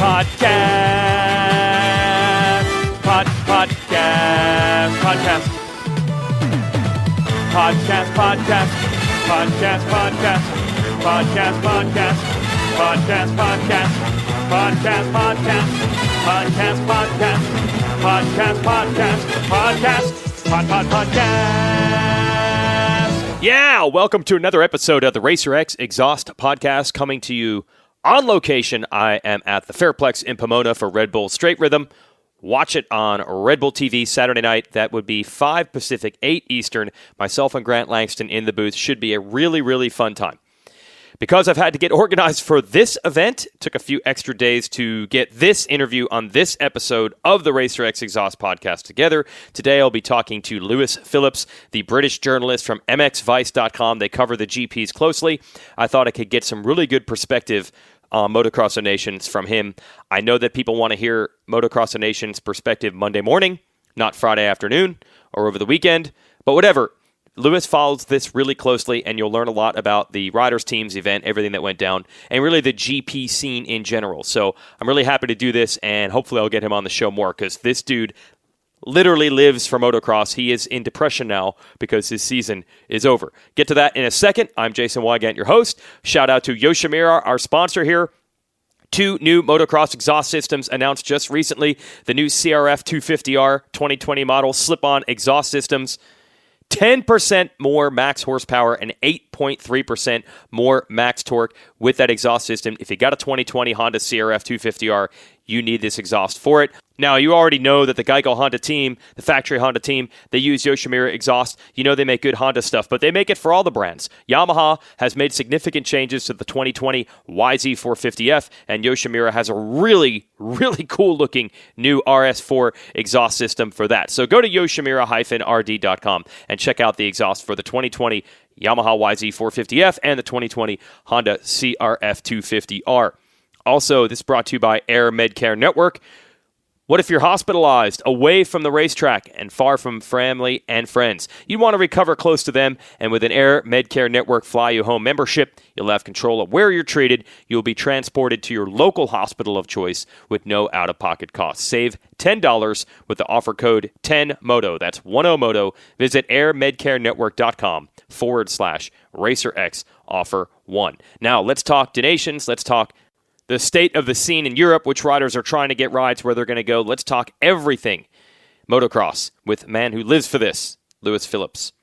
Podcast. Podcast. Podcast. Podcast. Podcast. Podcast. Podcast. Podcast. Podcast. Podcast. Podcast. Podcast. Podcast. Podcast. Podcast. Podcast. Podcast. Podcast. Podcast. Yeah, welcome to another episode of the Racer X Exhaust Podcast, coming to you on location. I am at the Fairplex in Pomona for Red Bull Straight Rhythm. Watch it on Red Bull TV Saturday night. That would be 5 Pacific, 8 Eastern. Myself and Grant Langston in the booth. Should be a really, really fun time. Because I've had to get organized for this event, it took a few extra days to get this interview on this episode of the Racer X Exhaust Podcast together. Today I'll be talking to Lewis Phillips, the British journalist from MXVice.com. They cover the GPs closely. I thought I could get some really good perspective on Motocross Nations from him. I know that people want to hear Motocross Nations perspective Monday morning, not Friday afternoon or over the weekend, but whatever. Lewis follows this really closely, and you'll learn a lot about the Riders Teams event, everything that went down, and really the GP scene in general. So I'm really happy to do this, and hopefully I'll get him on the show more, because this dude literally lives for motocross. He is in depression now because his season is over. Get to that in a second. I'm Jason Weigandt, your host. Shout out to Yoshimura, our sponsor here. 2 new motocross exhaust systems announced just recently. The new CRF 250R 2020 model slip-on exhaust systems. 10% more max horsepower and 8.3% more max torque with that exhaust system. If you got a 2020 Honda CRF 250R, you need this exhaust for it. Now, you already know that the Geico Honda team, the factory Honda team, they use Yoshimura exhaust. You know they make good Honda stuff, but they make it for all the brands. Yamaha has made significant changes to the 2020 YZ450F, and Yoshimura has a really, really cool-looking new RS4 exhaust system for that. So go to yoshimura-rd.com and check out the exhaust for the 2020 Yamaha YZ450F and the 2020 Honda CRF 250R. Also, this is brought to you by Air Medcare Network. What if you're hospitalized, away from the racetrack, and far from family and friends? You want to recover close to them, and with an Air Medcare Network Fly You Home membership, you'll have control of where you're treated. You'll be transported to your local hospital of choice with no out-of-pocket costs. Save $10 with the offer code 10MOTO. That's 10MOTO. Visit airmedcarenetwork.com/RacerX offer 1. Now, let's talk donations. Let's talk the state of the scene in Europe, which riders are trying to get rides, where they're going to go. Let's talk everything motocross with a man who lives for this, Lewis Phillips.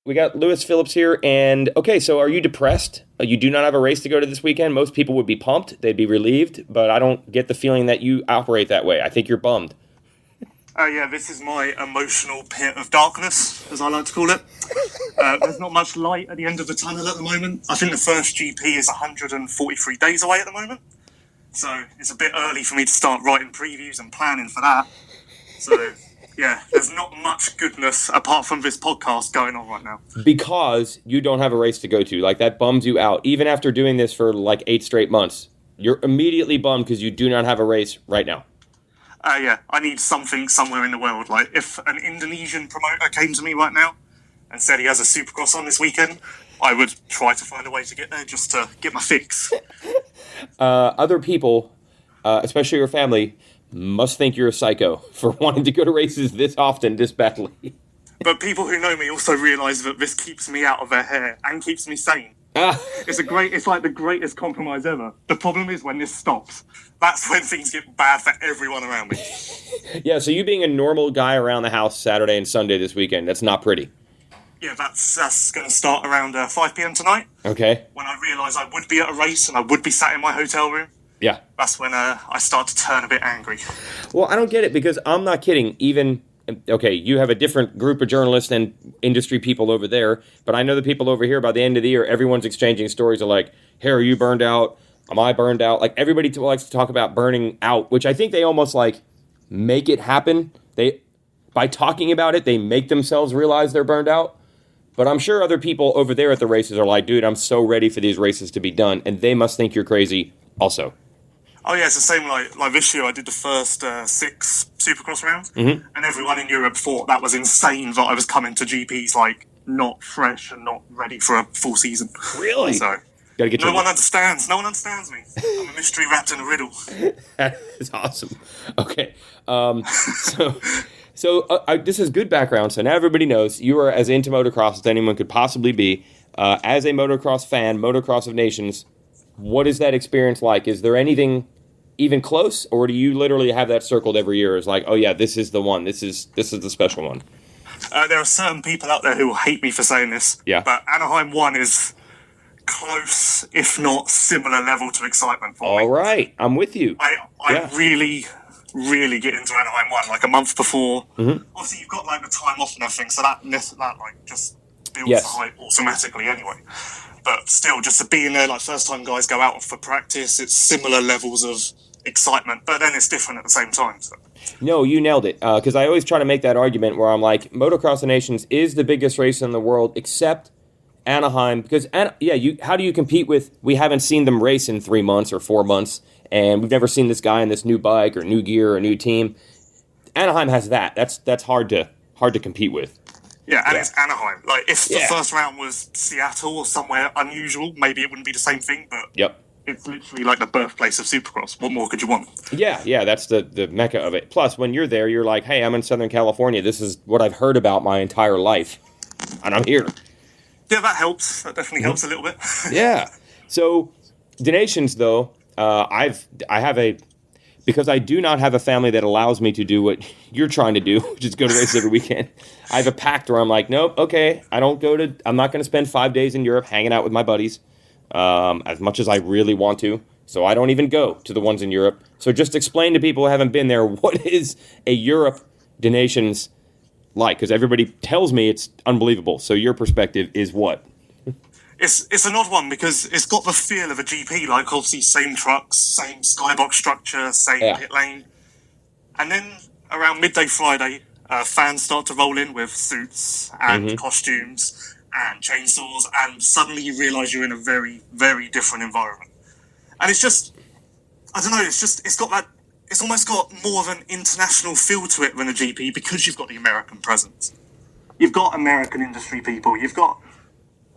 We got Lewis Phillips here, and okay, so are you depressed? You do not have a race to go to this weekend? Most people would be pumped, they'd be relieved, but I don't get the feeling that you operate that way. I think you're bummed. Yeah, this is my emotional pit of darkness, as I like to call it. There's not much light at the end of the tunnel at the moment. I think the first GP is 143 days away at the moment. So it's a bit early for me to start writing previews and planning for that. So, yeah, there's not much goodness apart from this podcast going on right now. Because you don't have a race to go to. Like, that bums you out. Even after doing this for like 8 straight months, you're immediately bummed because you do not have a race right now. Yeah, I need something somewhere in the world. Like, if an Indonesian promoter came to me right now and said he has a Supercross on this weekend, I would try to find a way to get there just to get my fix. Other people, especially your family, must think you're a psycho for wanting to go to races this often, this badly. But people who know me also realise that this keeps me out of their hair and keeps me sane. It's like the greatest compromise ever. The problem is when this stops. That's when things get bad for everyone around me. Yeah, so you being a normal guy around the house Saturday and Sunday this weekend, that's not pretty. Yeah, that's going to start around 5 p.m. tonight. Okay. When I realise I would be at a race and I would be sat in my hotel room. Yeah. That's when I start to turn a bit angry. Well, I don't get it, because I'm not kidding. Even, okay, you have a different group of journalists and industry people over there, but I know the people over here, by the end of the year, everyone's exchanging stories of like, hey, are you burned out? Am I burned out? Like, everybody likes to talk about burning out, which I think they almost like make it happen. By talking about it, they make themselves realize they're burned out. But I'm sure other people over there at the races are like, dude, I'm so ready for these races to be done. And they must think you're crazy also. Oh, yeah, it's the same like this year. I did the first 6 Supercross rounds, and everyone in Europe thought that was insane that I was coming to GPs like not fresh and not ready for a full season. Really? So, Gotta get no one understands. No one understands me. I'm a mystery wrapped in a riddle. That is awesome. Okay. So this is good background. So now everybody knows you are as into motocross as anyone could possibly be. As a motocross fan, Motocross of Nations, what is that experience like? Is there anything even close, or do you literally have that circled every year as like, oh yeah, this is the one. This is the special one. There are certain people out there who will hate me for saying this. Yeah. But Anaheim 1 is close, if not similar level to excitement for me. All right. I'm with you. I really get into Anaheim 1 like a month before. Mm-hmm. Obviously, you've got like the time off and everything, so that like just builds the hype automatically anyway. But still, just to be in there, like first time guys go out for practice, it's similar levels of excitement, but then it's different at the same time. So. No, you nailed it. Because I always try to make that argument where I'm like, Motocross of Nations is the biggest race in the world, except Anaheim. Because, how do you compete with, we haven't seen them race in 3 months or 4 months, and we've never seen this guy in this new bike or new gear or new team. Anaheim has that. That's hard to compete with. Yeah, and it's Anaheim. Like, if the first round was Seattle or somewhere unusual, maybe it wouldn't be the same thing, but... Yep. It's literally like the birthplace of Supercross. What more could you want? Yeah, that's the mecca of it. Plus, when you're there, you're like, hey, I'm in Southern California. This is what I've heard about my entire life, and I'm here. Yeah, that helps. That definitely helps a little bit. Yeah. So, donations, though, because I do not have a family that allows me to do what you're trying to do, which is go to races every weekend. I have a pact where I'm like, nope, okay, I'm not going to spend 5 days in Europe hanging out with my buddies. As much as I really want to, so I don't even go to the ones in Europe. So just explain to people who haven't been there, what is a Europe donations like? Because everybody tells me it's unbelievable. So your perspective is what? It's an odd one because it's got the feel of a GP, like obviously same trucks, same skybox structure, same pit lane. And then around midday Friday, fans start to roll in with suits and costumes and chainsaws, and suddenly you realise you're in a very, very different environment. And it's just, I don't know, it's almost got more of an international feel to it than a GP because you've got the American presence. You've got American industry people, you've got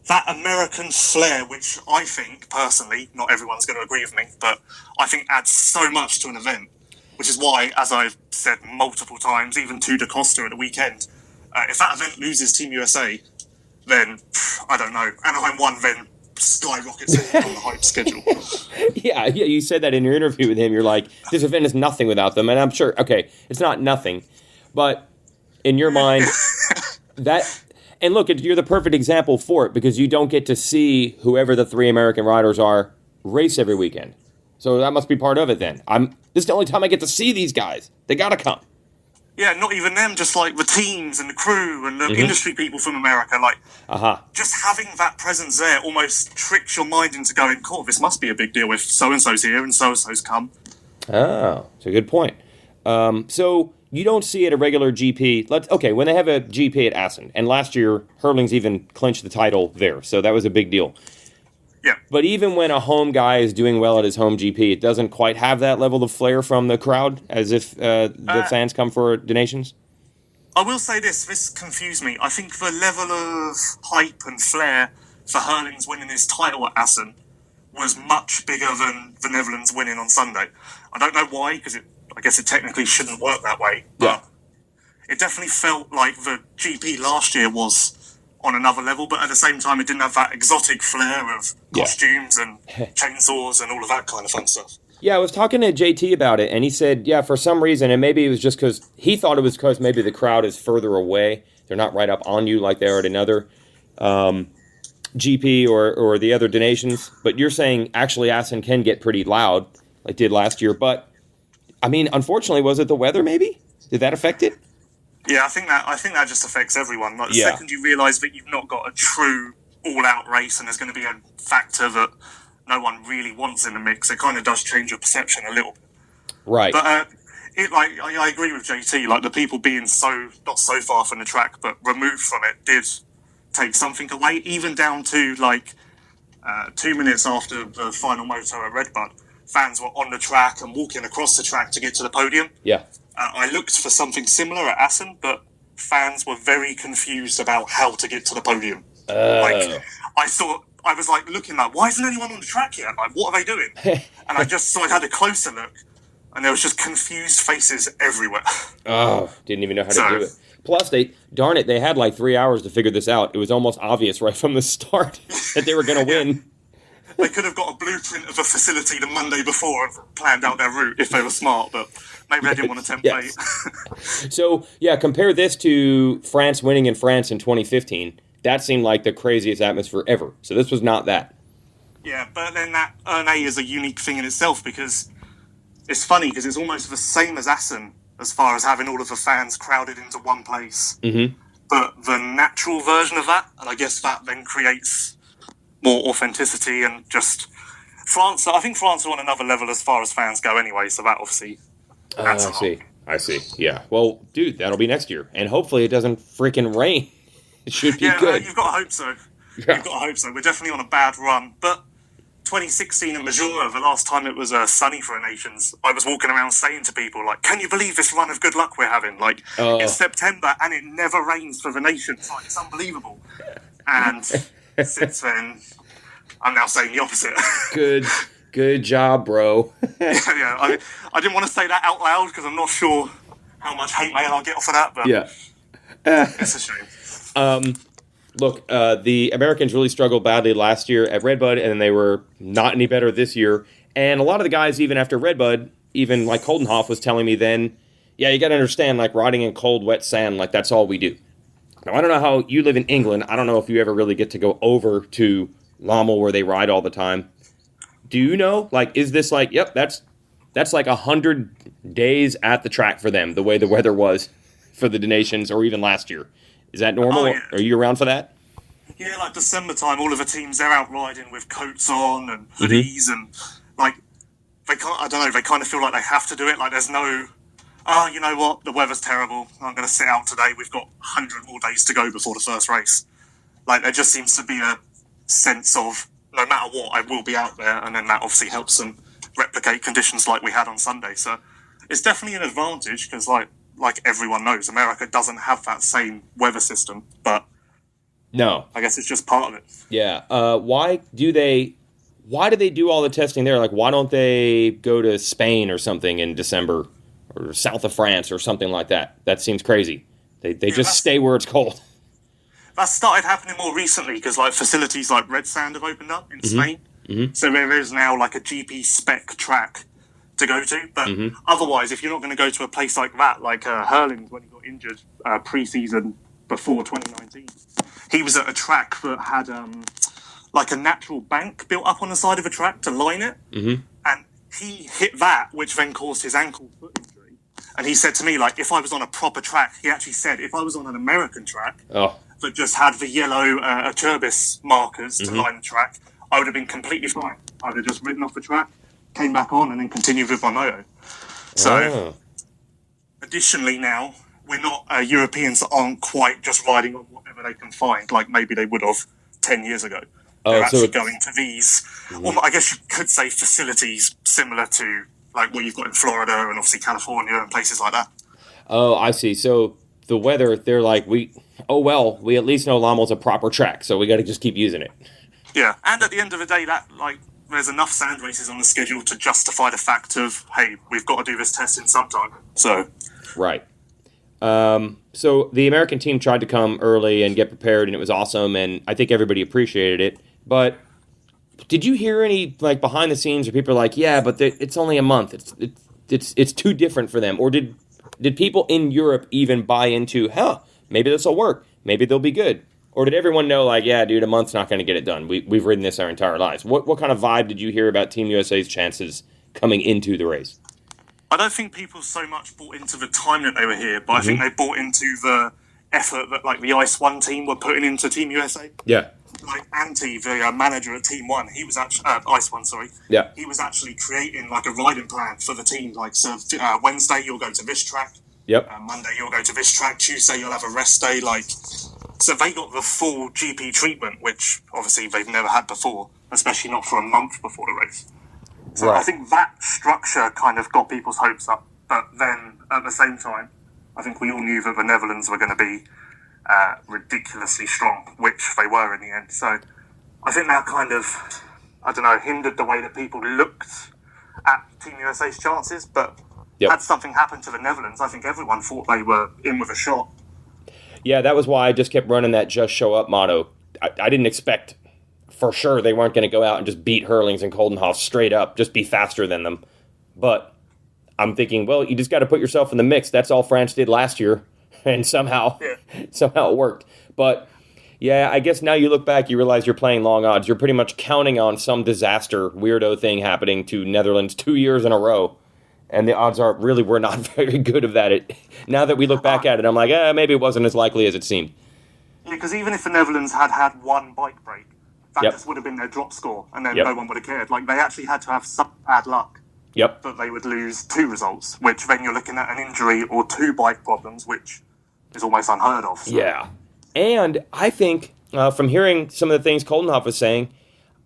that American flair, which I think, personally, not everyone's going to agree with me, but I think adds so much to an event, which is why, as I've said multiple times, even to DaCosta at the weekend, if that event loses Team USA, then, I don't know, Anaheim 1 then skyrockets on the hype schedule. Yeah, you said that in your interview with him. You're like, this event is nothing without them. And I'm sure, okay, it's not nothing. But in your mind, and look, you're the perfect example for it because you don't get to see whoever the 3 American riders are race every weekend. So that must be part of it then. This is the only time I get to see these guys. They got to come. Yeah, not even them, just like the teams and the crew and the industry people from America. Like, just having that presence there almost tricks your mind into going, cool, this must be a big deal if so-and-so's here and so-and-so's come. Oh, that's a good point. So you don't see at a regular GP. When they have a GP at Assen, and last year Hurlings even clinched the title there, so that was a big deal. Yeah. But even when a home guy is doing well at his home GP, it doesn't quite have that level of flair from the crowd as if the fans come for donations? I will say this confused me. I think the level of hype and flair for Hurlings winning his title at Assen was much bigger than the Netherlands winning on Sunday. I don't know why, because I guess it technically shouldn't work that way. But it definitely felt like the GP last year was on another level, but at the same time it didn't have that exotic flair of costumes and chainsaws and all of that kind of fun stuff. Yeah, I was talking to JT about it, and he said, for some reason, and maybe it was just because he thought it was because maybe the crowd is further away. They're not right up on you like they are at another GP or the other donations. But you're saying actually Assen can get pretty loud, like did last year. But, I mean, unfortunately, was it the weather maybe? Did that affect it? Yeah, I think that just affects everyone. Like the second you realise that you've not got a true all-out race and there's going to be a factor that no one really wants in the mix, it kind of does change your perception a little bit. Right. But I agree with JT. Like the people being not so far from the track, but removed from it, did take something away. Even down to 2 minutes after the final moto at Redbud, fans were on the track and walking across the track to get to the podium. Yeah. I looked for something similar at Assen, but fans were very confused about how to get to the podium. I thought I was like looking like, why isn't anyone on the track yet? Like, what are they doing? And I had a closer look, and there was just confused faces everywhere. Oh, didn't even know how to do it. Plus, they had like 3 hours to figure this out. It was almost obvious right from the start that they were going to win. They could have got a blueprint of a facility the Monday before and planned out their route if they were smart, but maybe they didn't want to tempt fate. So, yeah, compare this to France winning in France in 2015. That seemed like the craziest atmosphere ever. So this was not that. Yeah, but then that ERNA is a unique thing in itself because it's funny because it's almost the same as Assen as far as having all of the fans crowded into one place. Mm-hmm. But the natural version of that, and I guess that then creates more authenticity and just France. I think France are on another level as far as fans go anyway, so that obviously adds a lot. I see. Yeah. Well, dude, that'll be next year. And hopefully it doesn't freaking rain. It should be good. You've got to hope so. Yeah. You've got to hope so. We're definitely on a bad run. But 2016 at Majora, the last time it was sunny for the Nations, I was walking around saying to people, like, can you believe this run of good luck we're having? Like, it's September and it never rains for the Nations. Like, it's unbelievable. And since then, I'm now saying the opposite. Good job, bro. I didn't want to say that out loud because I'm not sure how much hate mail I'll get off of that, but it's a shame. Look, the Americans really struggled badly last year at Redbud, and then they were not any better this year. And a lot of the guys, even after Redbud, even like Coldenhoff was telling me then, you got to understand, like riding in cold, wet sand, like that's all we do. Now, I don't know how you live in England. I don't know if you ever really get to go over to Lommel where they ride all the time. Do you know, like, is this like, that's like 100 days at the track for them, the way the weather was for the Nations or even last year? Is that normal? Oh, yeah. Are you around for that? Yeah, like December time, all of the teams, they're out riding with coats on and hoodies and, like, they kind of feel like they have to do it. Like, there's no, you know what, the weather's terrible, I'm going to sit out today, we've got 100 more days to go before the first race. Like, there just seems to be a sense of, no matter what, I will be out there, and then that obviously helps them replicate conditions like we had on Sunday. So it's definitely an advantage because, like everyone knows, America doesn't have that same weather system, but no, I guess it's just part of it. Yeah. Why do they do all the testing there? Like, why don't they go to Spain or something in December or south of France or something like that? That seems crazy. They just stay where it's cold. That started happening more recently because like facilities like Red Sand have opened up in Spain. Mm-hmm. So there is now like a GP spec track to go to. But otherwise, if you're not going to go to a place like that, like Hurlings when he got injured pre-season before 2019, he was at a track that had like a natural bank built up on the side of a track to line it. Mm-hmm. And he hit that, which then caused his ankle foot injury. And he said to me, like, if I was on a proper track, he actually said, if I was on an American track that just had the yellow Turbis markers to line the track, I would have been completely fine. I would have just ridden off the track, came back on, and then continued with my moto. So, additionally now, we're not Europeans that aren't quite just riding on whatever they can find, like maybe they would have 10 years ago. They're actually going to these, I guess you could say facilities similar to like what you've got in Florida and obviously California and places like that. Oh, I see. So the weather, they're like, we at least know Lommel's a proper track, so we got to just keep using it. Yeah, and at the end of the day, that like there's enough sand races on the schedule to justify the fact of, hey, we've got to do this testing sometime. So right. So the American team tried to come early and get prepared, and it was awesome, and I think everybody appreciated it. But did you hear any like behind the scenes where people are like, yeah, but it's only a month. It's too different for them, or did people in Europe even buy into, maybe this will work, maybe they'll be good? Or did everyone know, like, yeah, dude, a month's not going to get it done. We've ridden this our entire lives. What kind of vibe did you hear about Team USA's chances coming into the race? I don't think people so much bought into the time that they were here, but I think they bought into the effort that, like, the Ice One team were putting into Team USA. Yeah. Like, Antti, the manager at Team One, he was actually... Ice One, sorry. Yeah. He was actually creating, like, a riding plan for the team. Like, so Wednesday, you'll go to this track. Yep. Monday, you'll go to this track. Tuesday, you'll have a rest day. Like... So they got the full GP treatment, which obviously they've never had before, especially not for a month before the race. So right. I think that structure kind of got people's hopes up. But then, at the same time, I think we all knew that the Netherlands were going to be ridiculously strong, which they were in the end. So I think that kind of, I don't know, hindered the way that people looked at Team USA's chances. But had something happened to the Netherlands, I think everyone thought they were in with a shot. Yeah, that was why I just kept running that just show up motto. I didn't expect for sure they weren't going to go out and just beat Hurlings and Koldenhoff straight up, just be faster than them. But I'm thinking, well, you just got to put yourself in the mix. That's all France did last year, and somehow it worked. But yeah, I guess now you look back, you realize you're playing long odds. You're pretty much counting on some disaster, weirdo thing happening to Netherlands 2 years in a row. And the odds are really we're not very good of that. Now that we look back at it, I'm like, maybe it wasn't as likely as it seemed. Yeah, because even if the Netherlands had had one bike break, that just would have been their drop score, and then no one would have cared. Like, they actually had to have some bad luck that they would lose 2 results, which then you're looking at an injury or 2 bike problems, which is almost unheard of. So. Yeah. And I think, from hearing some of the things Koldenhoff was saying,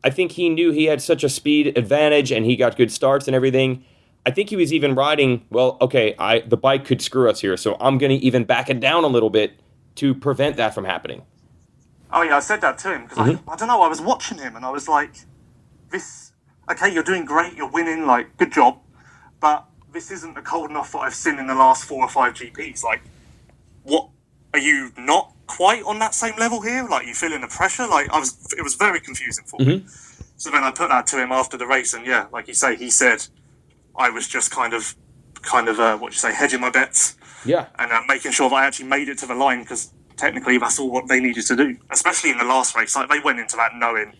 I think he knew he had such a speed advantage, and he got good starts and everything. I think he was even riding, well, okay, the bike could screw us here, so I'm going to even back it down a little bit to prevent that from happening. Oh, yeah, I said that to him, because I don't know, I was watching him, and I was like, okay, you're doing great, you're winning, like, good job, but this isn't the Koldenhoff that I've seen in the last 4 or 5 GPs. Like, what, are you not quite on that same level here? Like, you feeling the pressure? Like, it was very confusing for me. So then I put that to him after the race, and yeah, like you say, he said, I was just kind of hedging my bets. Yeah. And making sure that I actually made it to the line, because technically that's all what they needed to do. Especially in the last race. Like, they went into that knowing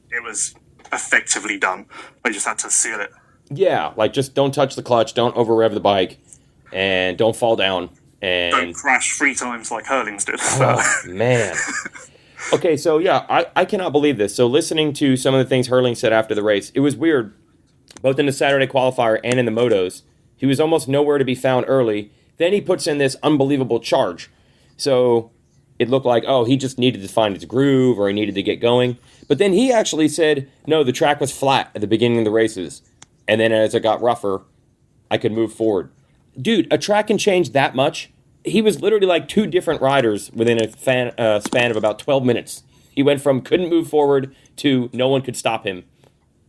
it was effectively done. They just had to seal it. Yeah, like, just don't touch the clutch, don't over-rev the bike, and don't fall down. And don't crash 3 times like Hurlings did. Oh, man. Okay, so yeah, I cannot believe this. So listening to some of the things Hurling said after the race, it was weird. Both in the Saturday qualifier and in the motos, he was almost nowhere to be found early. Then he puts in this unbelievable charge. So it looked like, he just needed to find his groove or he needed to get going. But then he actually said, no, the track was flat at the beginning of the races. And then as it got rougher, I could move forward. Dude, a track can change that much. He was literally like 2 different riders within a span of about 12 minutes. He went from couldn't move forward to no one could stop him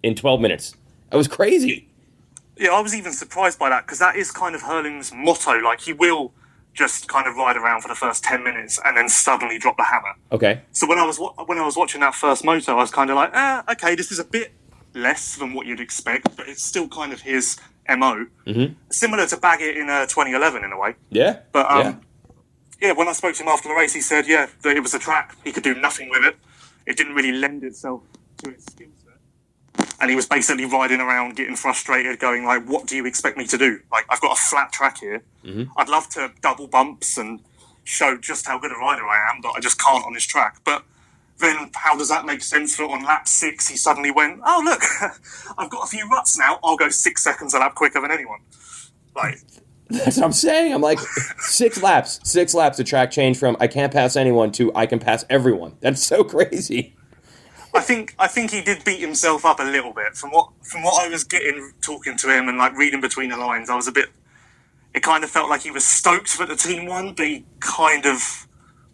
in 12 minutes. That was crazy. Yeah, I was even surprised by that, because that is kind of Hurling's motto. Like, he will just kind of ride around for the first 10 minutes and then suddenly drop the hammer. Okay. So when I was watching that first moto, I was kind of like, okay, this is a bit less than what you'd expect, but it's still kind of his MO. Similar to Baggett in 2011 in a way. Yeah. But when I spoke to him after the race, he said, that it was a track. He could do nothing with it. It didn't really lend itself to his skill set. And he was basically riding around, getting frustrated, going like, what do you expect me to do? Like, I've got a flat track here. I'd love to double bumps and show just how good a rider I am, but I just can't on this track. But then how does that make sense that on lap 6 he suddenly went, oh, look, I've got a few ruts now. I'll go 6 seconds a lap quicker than anyone. Like, that's what I'm saying. I'm like, 6 laps. 6 laps, the track changed from I can't pass anyone to I can pass everyone. That's so crazy. I think he did beat himself up a little bit. From what I was getting, talking to him and like reading between the lines, it kind of felt like he was stoked that the team won, but he kind of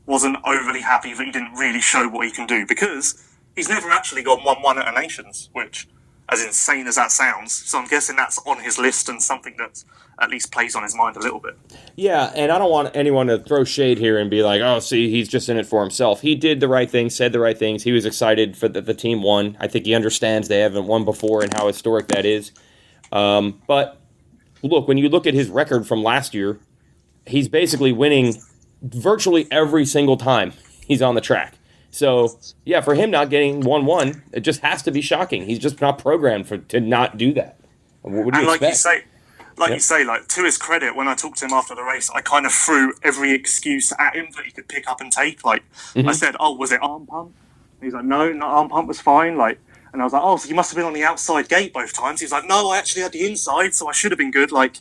wasn't overly happy that he didn't really show what he can do, because he's never actually gone 1-1 at a Nations, which, as insane as that sounds, so I'm guessing that's on his list and something that at least plays on his mind a little bit. Yeah, and I don't want anyone to throw shade here and be like, oh, see, he's just in it for himself. He did the right things, said the right things. He was excited for the team won. I think he understands they haven't won before and how historic that is. But look, when you look at his record from last year, he's basically winning virtually every single time he's on the track. So, yeah, for him not getting 1-1, it just has to be shocking. He's just not programmed to not do that. What do you expect? You say, to his credit, when I talked to him after the race, I kind of threw every excuse at him that he could pick up and take. Like, I said, oh, was it arm pump? And he's like, no, arm pump was fine. Like, and I was like, oh, so you must have been on the outside gate both times. He's like, no, I actually had the inside, so I should have been good. Like,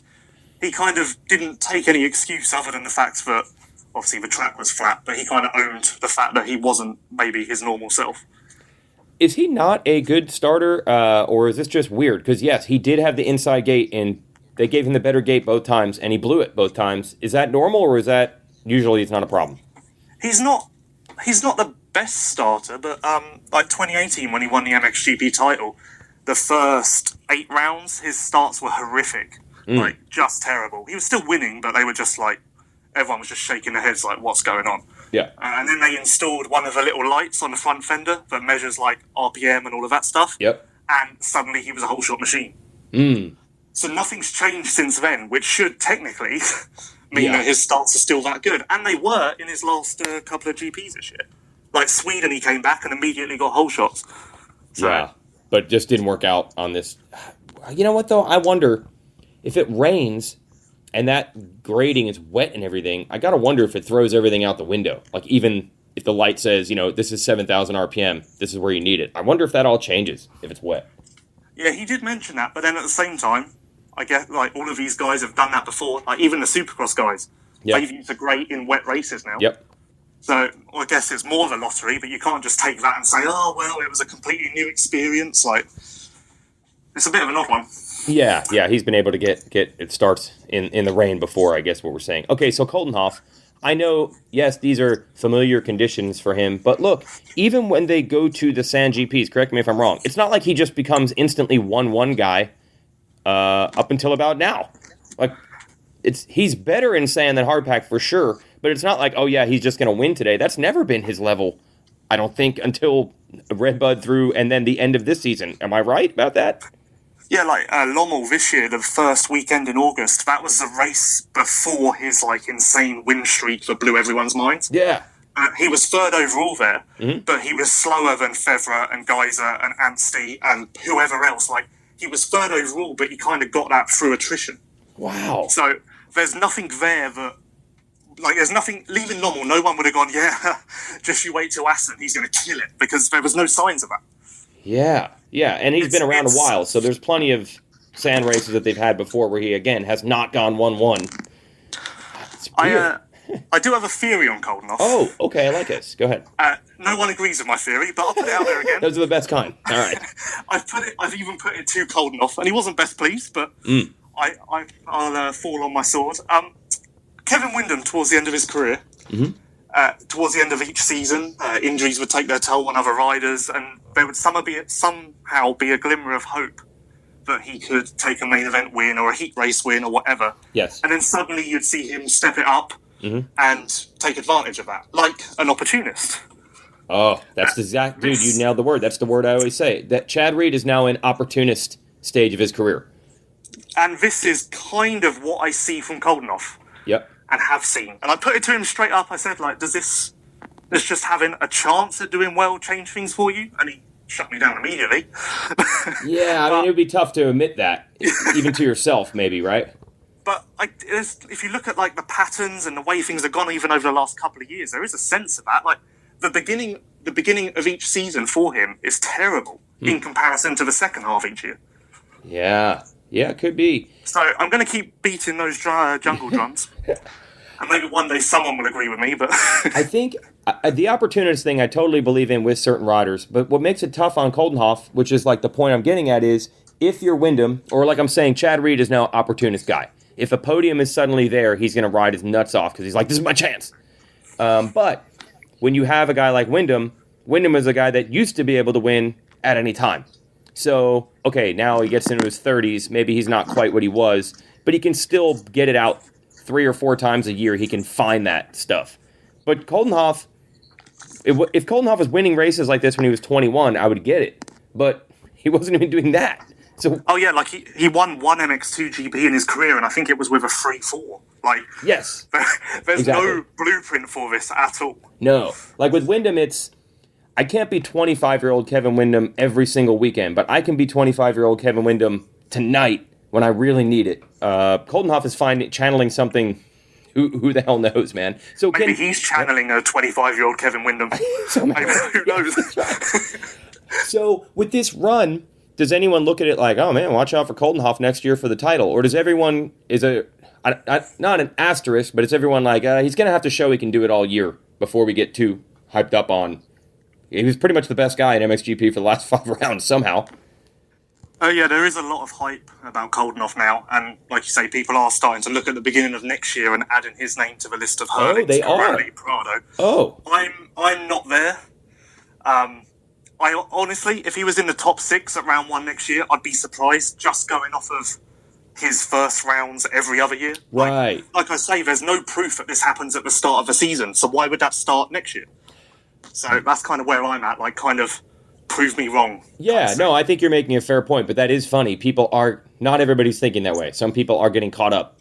he kind of didn't take any excuse other than the fact that, obviously, the track was flat, but he kind of owned the fact that he wasn't maybe his normal self. Is he not a good starter, or is this just weird? Because, yes, he did have the inside gate, and they gave him the better gate both times, and he blew it both times. Is that normal, or is that usually it's not a problem? He's not the best starter, but like 2018 when he won the MXGP title, the first 8 rounds, his starts were horrific. Like, just terrible. He was still winning, but they were just like, everyone was just shaking their heads like, what's going on? Yeah. And then they installed one of the little lights on the front fender that measures like RPM and all of that stuff. Yep. And suddenly he was a whole shot machine. So nothing's changed since then, which should technically mean that his starts are still that good. And they were in his last couple of GPs this year. Like Sweden, he came back and immediately got whole shots. So, yeah, but just didn't work out on this. You know what, though? I wonder if it rains and that grading is wet and everything, I got to wonder if it throws everything out the window. Like, even if the light says, this is 7,000 RPM, this is where you need it. I wonder if that all changes if it's wet. Yeah, he did mention that, but then at the same time, I guess, like, all of these guys have done that before. Like, even the Supercross guys, they've used a grate in wet races now. Yep. So, I guess it's more of a lottery, but you can't just take that and say, oh, well, it was a completely new experience. Like, it's a bit of an odd one. Yeah, he's been able to get it starts in the rain before, I guess what we're saying. Okay, so Coldenhoff, I know, yes, these are familiar conditions for him, but look, even when they go to the Sand GPs, correct me if I'm wrong, it's not like he just becomes instantly 1-1 guy up until about now. Like, he's better in sand than hardpack for sure, but it's not like, oh yeah, he's just going to win today. That's never been his level, I don't think, until Redbud through and then the end of this season. Am I right about that? Yeah, like Lommel this year, the first weekend in August, that was the race before his like insane win streak that blew everyone's minds. Yeah. He was third overall there, but he was slower than Fevre and Geyser and Anstey and whoever else. Like, he was third overall, but he kind of got that through attrition. Wow. So there's nothing there that, like, there's nothing, leaving Lommel, no one would have gone, yeah, just you wait till Assen, he's going to kill it, because there was no signs of that. Yeah, and he's been around a while, so there's plenty of sand races that they've had before where he, again, has not gone 1-1. I do have a theory on Coldenhoff. Oh, okay, I like this. Go ahead. No one agrees with my theory, but I'll put it out there again. Those are the best kind. All right. I've even put it to Coldenhoff, and he wasn't best pleased, but I'll fall on my sword. Kevin Windham, towards the end of his career, towards the end of each season, injuries would take their toll on other riders, and there would somehow be a glimmer of hope that he could take a main event win or a heat race win or whatever. Yes. And then suddenly you'd see him step it up and take advantage of that, like an opportunist. Oh, that's the exact... Dude, you nailed the word. That's the word I always say. That Chad Reed is now in opportunist stage of his career. And this is kind of what I see from Coldenhoff. Yep. And have seen. And I put it to him straight up. I said, like, does this just having a chance at doing well change things for you? And he shut me down immediately. Yeah, I mean, it would be tough to admit that, even to yourself, maybe, right? But if you look at, like, the patterns and the way things have gone even over the last couple of years, there is a sense of that. Like, the beginning of each season for him is terrible in comparison to the second half each year. Yeah, it could be. So I'm going to keep beating those jungle drums. And maybe one day someone will agree with me, but... I think the opportunist thing I totally believe in with certain riders, but what makes it tough on Coldenhoff, which is like the point I'm getting at, is if you're Windham, or like I'm saying, Chad Reed is now opportunist guy. If a podium is suddenly there, he's going to ride his nuts off because he's like, this is my chance. But when you have a guy like Windham is a guy that used to be able to win at any time. So, okay, now he gets into his 30s. Maybe he's not quite what he was, but he can still get it out 3 or 4 times a year. He can find that stuff. But Coldenhoff, if Coldenhoff was winning races like this when he was 21, I would get it. But he wasn't even doing that. So, oh yeah, like he won one MX2 GP in his career, and I think it was with a 3-4. Like, yes, there's exactly. No blueprint for this at all. No, like with Windham, I can't be 25-year-old Kevin Windham every single weekend, but I can be 25-year-old Kevin Windham tonight when I really need it. Coldenhoff is channeling something. Who the hell knows, man? So maybe he's channeling a 25-year-old Kevin Windham. Who knows? So with this run, does anyone look at it like, oh man, watch out for Coldenhoff next year for the title? Or does everyone, not an asterisk, but is everyone like, he's going to have to show he can do it all year before we get too hyped up on... He was pretty much the best guy in MXGP for the last 5 rounds somehow. Oh yeah, there is a lot of hype about Coldenhoff now, and like you say, people are starting to look at the beginning of next year and adding his name to the list of hurdles. Oh, they are. Prado. Oh, I'm not there. I honestly, if he was in the top 6 at round 1 next year, I'd be surprised just going off of his first rounds every other year. Right. Like I say, there's no proof that this happens at the start of the season, so why would that start next year? So that's kind of where I'm at, like, kind of prove me wrong. Yeah, no, I think you're making a fair point, but that is funny. Not everybody's thinking that way. Some people are getting caught up.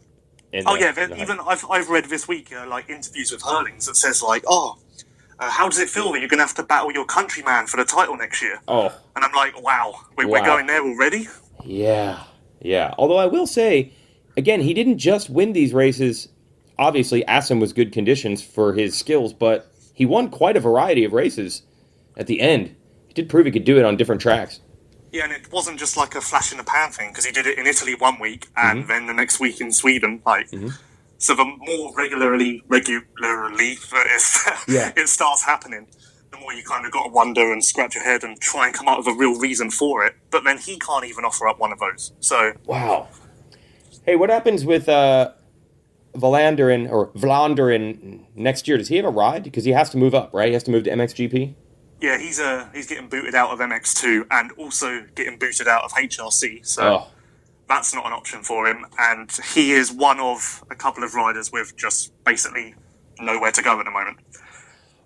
I've read this week, like, interviews with Hurlings that says, like, how does it feel that you're going to have to battle your countryman for the title next year? Oh. And I'm like, wow, we're going there already? Yeah. Although I will say, again, he didn't just win these races. Obviously, Assen was good conditions for his skills, but he won quite a variety of races at the end. He did prove he could do it on different tracks. Yeah, and it wasn't just like a flash in the pan thing, because he did it in Italy one week and then the next week in Sweden. So the more regularly it starts happening, the more you kind of got to wonder and scratch your head and try and come up with a real reason for it. But then he can't even offer up one of those. So wow. Hey, what happens with Vlaanderen next year? Does he have a ride? Because he has to move up, right? He has to move to MXGP. Yeah, he's getting booted out of MX2 and also getting booted out of HRC. So that's not an option for him. And he is one of a couple of riders with just basically nowhere to go at the moment.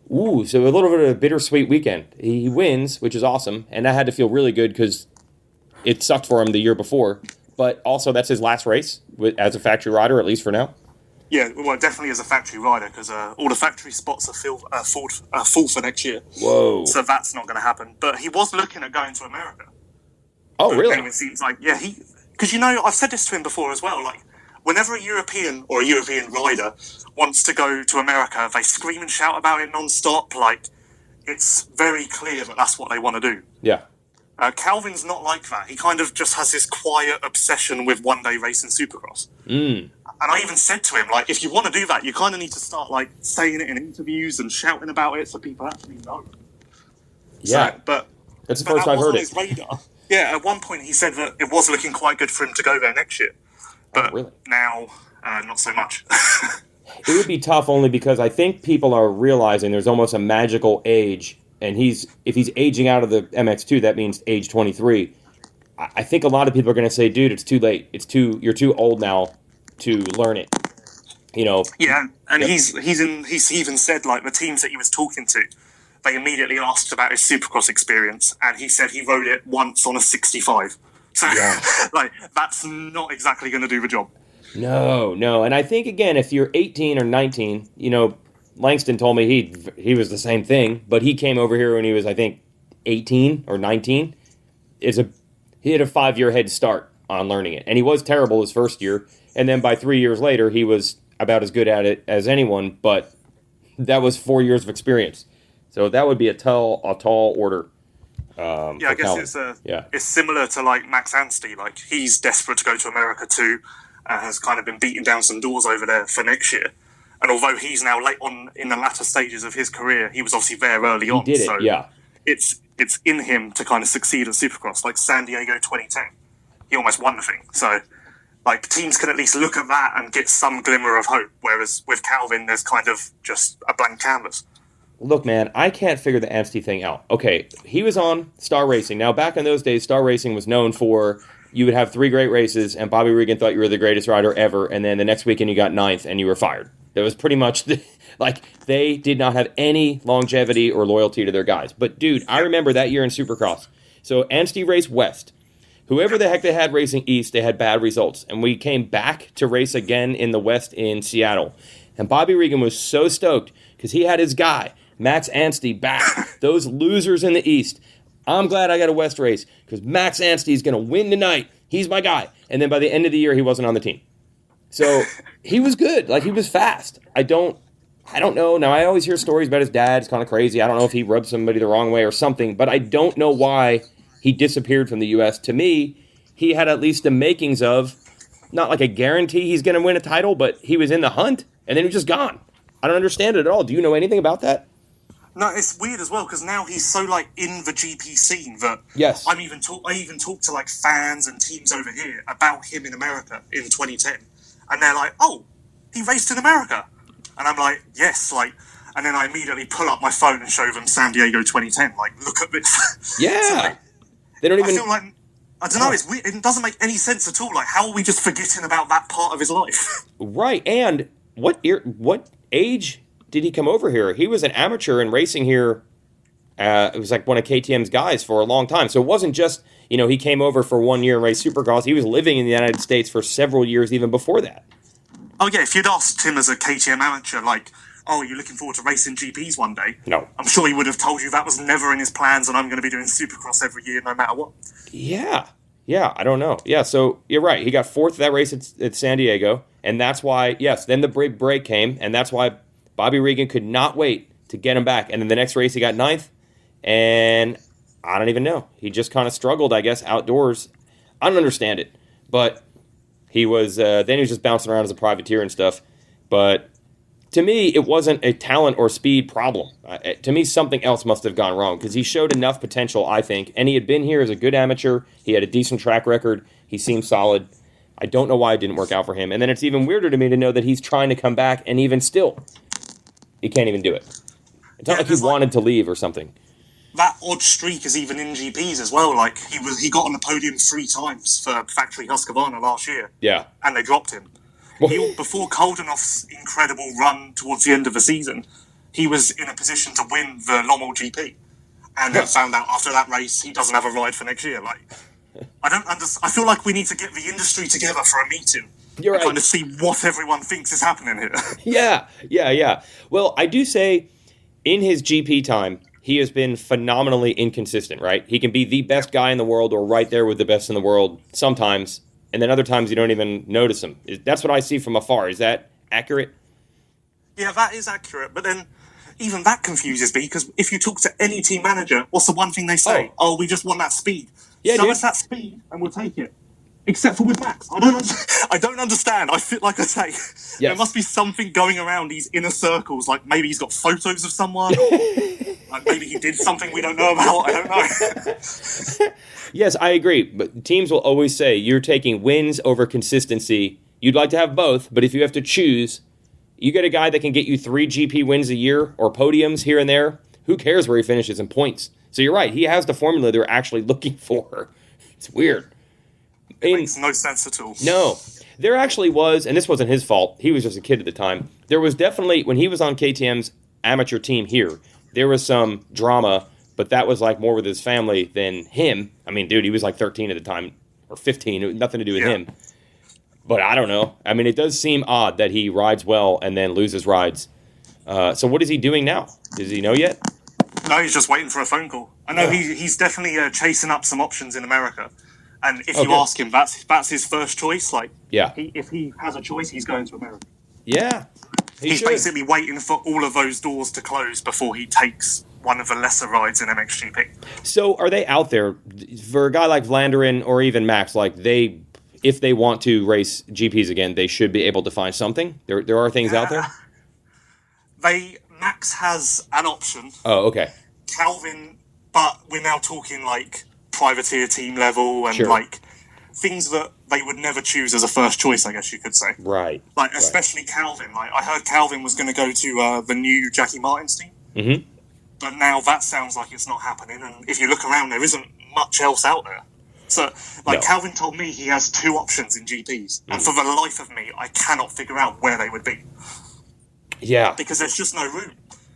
Ooh, so a little bit of a bittersweet weekend. He wins, which is awesome, and that had to feel really good because it sucked for him the year before. But also, that's his last race as a factory rider, at least for now. Yeah, well, definitely as a factory rider, because all the factory spots are full for next year. Whoa. So that's not going to happen. But he was looking at going to America. Oh, really? It seems like, yeah, because, I've said this to him before as well, like, whenever a European or a European rider wants to go to America, they scream and shout about it non-stop. Like, it's very clear that that's what they want to do. Yeah. Calvin's not like that. He kind of just has this quiet obsession with one-day racing Supercross. And I even said to him, like, if you want to do that, you kind of need to start, like, saying it in interviews and shouting about it so people actually know. Yeah. So, but that's the first I've heard it. Radar. Yeah, at one point he said that it was looking quite good for him to go there next year. But really? Now, not so much. It would be tough only because I think people are realizing there's almost a magical age, and if he's aging out of the MX2, that means age 23. I think a lot of people are going to say, dude, it's too late. You're too old now to learn it. Yeah, and he's even said, like, the teams that he was talking to, they immediately asked about his Supercross experience, and he said he rode it once on a 65. So, like, that's not exactly going to do the job. No. And I think, again, if you're 18 or 19, Langston told me he was the same thing, but he came over here when he was, I think, 18 or 19. He had a 5-year head start on learning it. And he was terrible his first year. And then by 3 years later, he was about as good at it as anyone, but that was 4 years of experience. So that would be a tall order. I guess it's similar to, like, Max Anstey. Like, he's desperate to go to America too, has kind of been beating down some doors over there for next year. And although he's now late on in the latter stages of his career, he was obviously there early on. He did it, so yeah. It's in him to kind of succeed at Supercross. Like San Diego 2010, he almost won the thing. So, like, teams can at least look at that and get some glimmer of hope. Whereas with Calvin, there's kind of just a blank canvas. Look, man, I can't figure the Anstey thing out. Okay, he was on Star Racing. Now, back in those days, Star Racing was known for you would have 3 great races, and Bobby Regan thought you were the greatest rider ever, and then the next weekend you got 9th, and you were fired. That was pretty much, they did not have any longevity or loyalty to their guys. But, dude, I remember that year in Supercross. So, Anstey raced West. Whoever the heck they had racing East, they had bad results. And we came back to race again in the West in Seattle. And Bobby Regan was so stoked because he had his guy, Max Anstey, back. Those losers in the East. I'm glad I got a West race because Max Anstey is going to win tonight. He's my guy. And then by the end of the year, he wasn't on the team. So he was good. Like, he was fast. I don't know. Now, I always hear stories about his dad. It's kind of crazy. I don't know if he rubbed somebody the wrong way or something, but I don't know why he disappeared from the U.S. To me, he had at least the makings of, not like a guarantee he's going to win a title, but he was in the hunt, and then he was just gone. I don't understand it at all. Do you know anything about that? No, it's weird as well, because now he's so, like, in the GP scene that yes. I even talk to, like, fans and teams over here about him in America in 2010. And they're like, oh, he raced in America. And I'm like, yes, like, And then I immediately pull up my phone and show them San Diego 2010. Like, look at this. Yeah. So, like, they don't even... I feel like, I don't know, it's weird. It doesn't make any sense at all. Like, how are we just forgetting about that part of his life? Right, and what age did he come over here? He was an amateur in racing here. It was like one of KTM's guys for a long time. So it wasn't just, he came over for 1 year and raced Supercross. He was living in the United States for several years even before that. Oh, yeah, if you'd asked him as a KTM amateur, like, oh, are you looking forward to racing GPs one day? No. I'm sure he would have told you that was never in his plans and I'm going to be doing Supercross every year no matter what. Yeah, I don't know. Yeah, so you're right. He got fourth at that race at San Diego, and that's why, yes, then the break came, and that's why Bobby Regan could not wait to get him back. And then the next race he got ninth, and I don't even know. He just kind of struggled, I guess, outdoors. I don't understand it, but he was, then he was just bouncing around as a privateer and stuff. But to me, it wasn't a talent or speed problem. To me, something else must have gone wrong because he showed enough potential, I think. And he had been here as a good amateur. He had a decent track record. He seemed solid. I don't know why it didn't work out for him. And then it's even weirder to me to know that he's trying to come back, and even still, he can't even do it. It's not like he wanted to leave or something. That odd streak is even in GPs as well. Like, he got on the podium 3 times for Factory Husqvarna last year. Yeah. And they dropped him. Before Koldenov's incredible run towards the end of the season, he was in a position to win the Lommel GP. And then found out after that race he doesn't have a ride for next year. Like, I feel like we need to get the industry together for a meeting. You're right. Kind of see what everyone thinks is happening here. Yeah. Well, I do say in his GP time, he has been phenomenally inconsistent, right? He can be the best guy in the world or right there with the best in the world sometimes, and then other times you don't even notice him. That's what I see from afar. Is that accurate? Yeah, that is accurate. But then even that confuses me because if you talk to any team manager, what's the one thing they say? Oh, we just want that speed. Yeah, Show us that speed and we'll take it. Except for with Max. I don't understand. I feel like I say, there must be something going around these inner circles. Like maybe he's got photos of someone. Like maybe he did something we don't know about. I don't know. Yes, I agree. But teams will always say you're taking wins over consistency. You'd like to have both, but if you have to choose, you get a guy that can get you 3 GP wins a year or podiums here and there. Who cares where he finishes in points? So you're right. He has the formula they're actually looking for. It's weird. It makes no sense at all. No. There actually was, and this wasn't his fault. He was just a kid at the time. There was definitely, when he was on KTM's amateur team here, there was some drama, but that was like more with his family than him. I mean, dude, he was like 13 at the time, or 15. It had nothing to do with him. But I don't know. I mean, it does seem odd that he rides well and then loses rides. So what is he doing now? Does he know yet? No, he's just waiting for a phone call. I know he's definitely chasing up some options in America. And if you ask him, that's his first choice. Like, if he has a choice, he's going to America. Yeah. He's basically waiting for all of those doors to close before he takes one of the lesser rides in MXGP. So are they out there, for a guy like Vlanderen or even Max, like if they want to race GPs again, they should be able to find something? There are things out there? Max has an option. Oh, okay. Calvin, but we're now talking like privateer team level and like things that they would never choose as a first choice, I guess you could say. Right. Like, especially Calvin. Like, I heard Calvin was going to go to the new Jackie Martin's team. Mm-hmm. But now that sounds like it's not happening. And if you look around, there isn't much else out there. So, Calvin told me he has 2 options in GPs. And for the life of me, I cannot figure out where they would be. Yeah. Because there's just no room.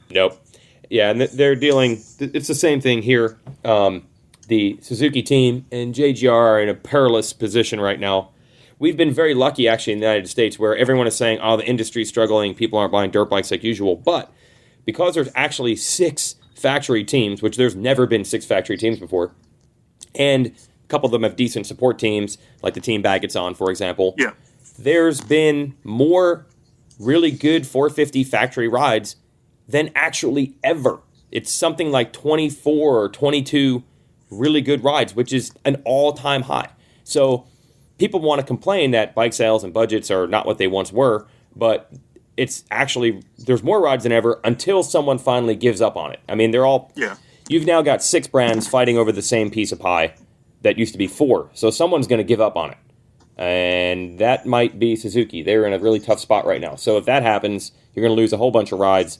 Nope. Yeah, and they're dealing... It's the same thing here. The Suzuki team and JGR are in a perilous position right now. We've been very lucky, actually, in the United States, where everyone is saying, the industry's struggling, people aren't buying dirt bikes like usual. But because there's actually 6 factory teams, which there's never been 6 factory teams before, and a couple of them have decent support teams, like the team Baggett's on, for example, there's been more really good 450 factory rides than actually ever. It's something like 24 or 22 really good rides, which is an all-time high. So people want to complain that bike sales and budgets are not what they once were, but it's actually, there's more rides than ever until someone finally gives up on it. I mean, they're all... Yeah. You've now got 6 brands fighting over the same piece of pie that used to be 4. So someone's going to give up on it. And that might be Suzuki. They're in a really tough spot right now. So if that happens, you're going to lose a whole bunch of rides.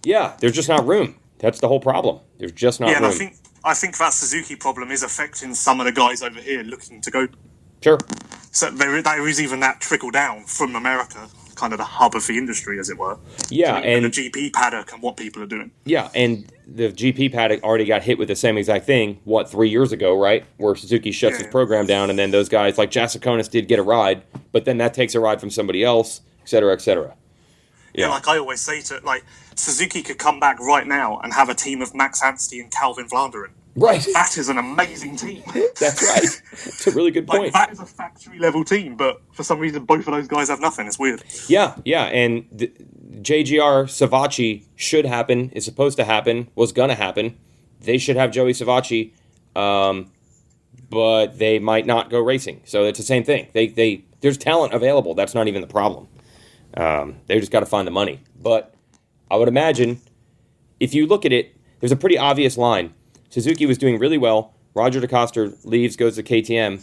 Yeah, there's just not room. That's the whole problem. There's just not room. And I think that Suzuki problem is affecting some of the guys over here looking to go. Sure. So there is even that trickle down from America, kind of the hub of the industry, as it were. Yeah, and the GP paddock and what people are doing. Yeah, and the GP paddock already got hit with the same exact thing, 3 years ago, right? Where Suzuki shuts his program down, and then those guys like Jasikonis did get a ride, but then that takes a ride from somebody else, et cetera, et cetera. Yeah, like I always say Suzuki could come back right now and have a team of Max Anstey and Calvin Vlanderen. Right. That is an amazing team. That's right. It's a really good point. That is a factory-level team, but for some reason, both of those guys have nothing. It's weird. Yeah, and JGR Savacci should happen, is supposed to happen, was going to happen. They should have Joey Savacci, but they might not go racing. So it's the same thing. There's talent available. That's not even the problem. They just got to find the money. But I would imagine, if you look at it, there's a pretty obvious line. Suzuki was doing really well. Roger DeCoster leaves, goes to KTM.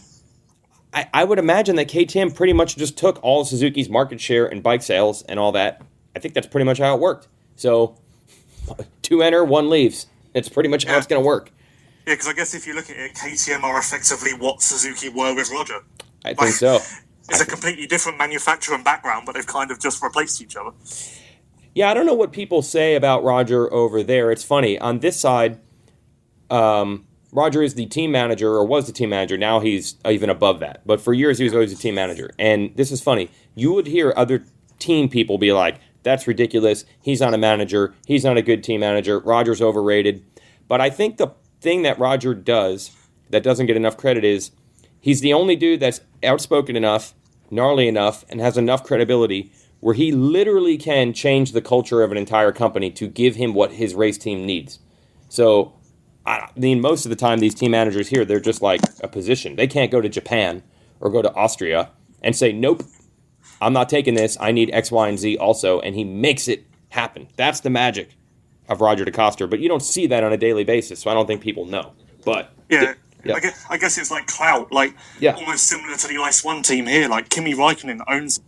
I would imagine that KTM pretty much just took all of Suzuki's market share and bike sales and all that. I think that's pretty much how it worked. So, 2 enter, 1 leaves. It's pretty much how it's going to work. Yeah, because I guess if you look at it, KTM are effectively what Suzuki were with Roger. I think so. It's a completely different manufacturer and background, but they've kind of just replaced each other. Yeah, I don't know what people say about Roger over there. It's funny. On this side, Roger is the team manager, or was the team manager. Now he's even above that. But for years, he was always the team manager. And this is funny. You would hear other team people be like, that's ridiculous. He's not a manager. He's not a good team manager. Roger's overrated. But I think the thing that Roger does that doesn't get enough credit is he's the only dude that's outspoken enough, gnarly enough, and has enough credibility where he literally can change the culture of an entire company to give him what his race team needs. So, I mean, most of the time, these team managers here, they're just like a position. They can't go to Japan or go to Austria and say, nope, I'm not taking this. I need X, Y, and Z also. And he makes it happen. That's the magic of Roger DeCoster. But you don't see that on a daily basis, so I don't think people know. But yeah. I guess it's like clout, almost similar to the Ice One team here. Like Kimi Räikkönen owns.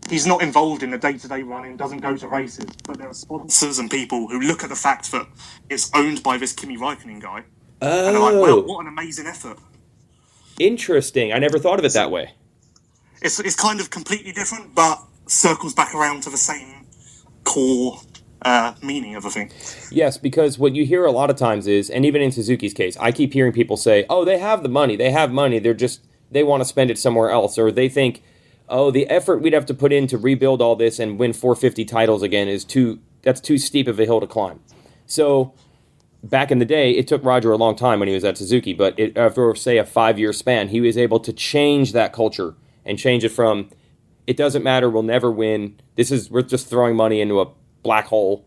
He's not involved in the day-to-day running, doesn't go to races, but there are sponsors and people who look at the fact that it's owned by this Kimi Räikkönen guy. Oh. And they're like, wow, what an amazing effort. Interesting. I never thought of it that way. It's kind of completely different, but circles back around to the same core meaning of a thing. Yes, because what you hear a lot of times is, and even in Suzuki's case, I keep hearing people say, oh, they have the money, they want to spend it somewhere else, or they think, oh, the effort we'd have to put in to rebuild all this and win 450 titles again that's too steep of a hill to climb. So, back in the day, it took Roger a long time when he was at Suzuki, but after, say, a 5-year span, he was able to change that culture and change it from, it doesn't matter, we'll never win, we're just throwing money into a black hole,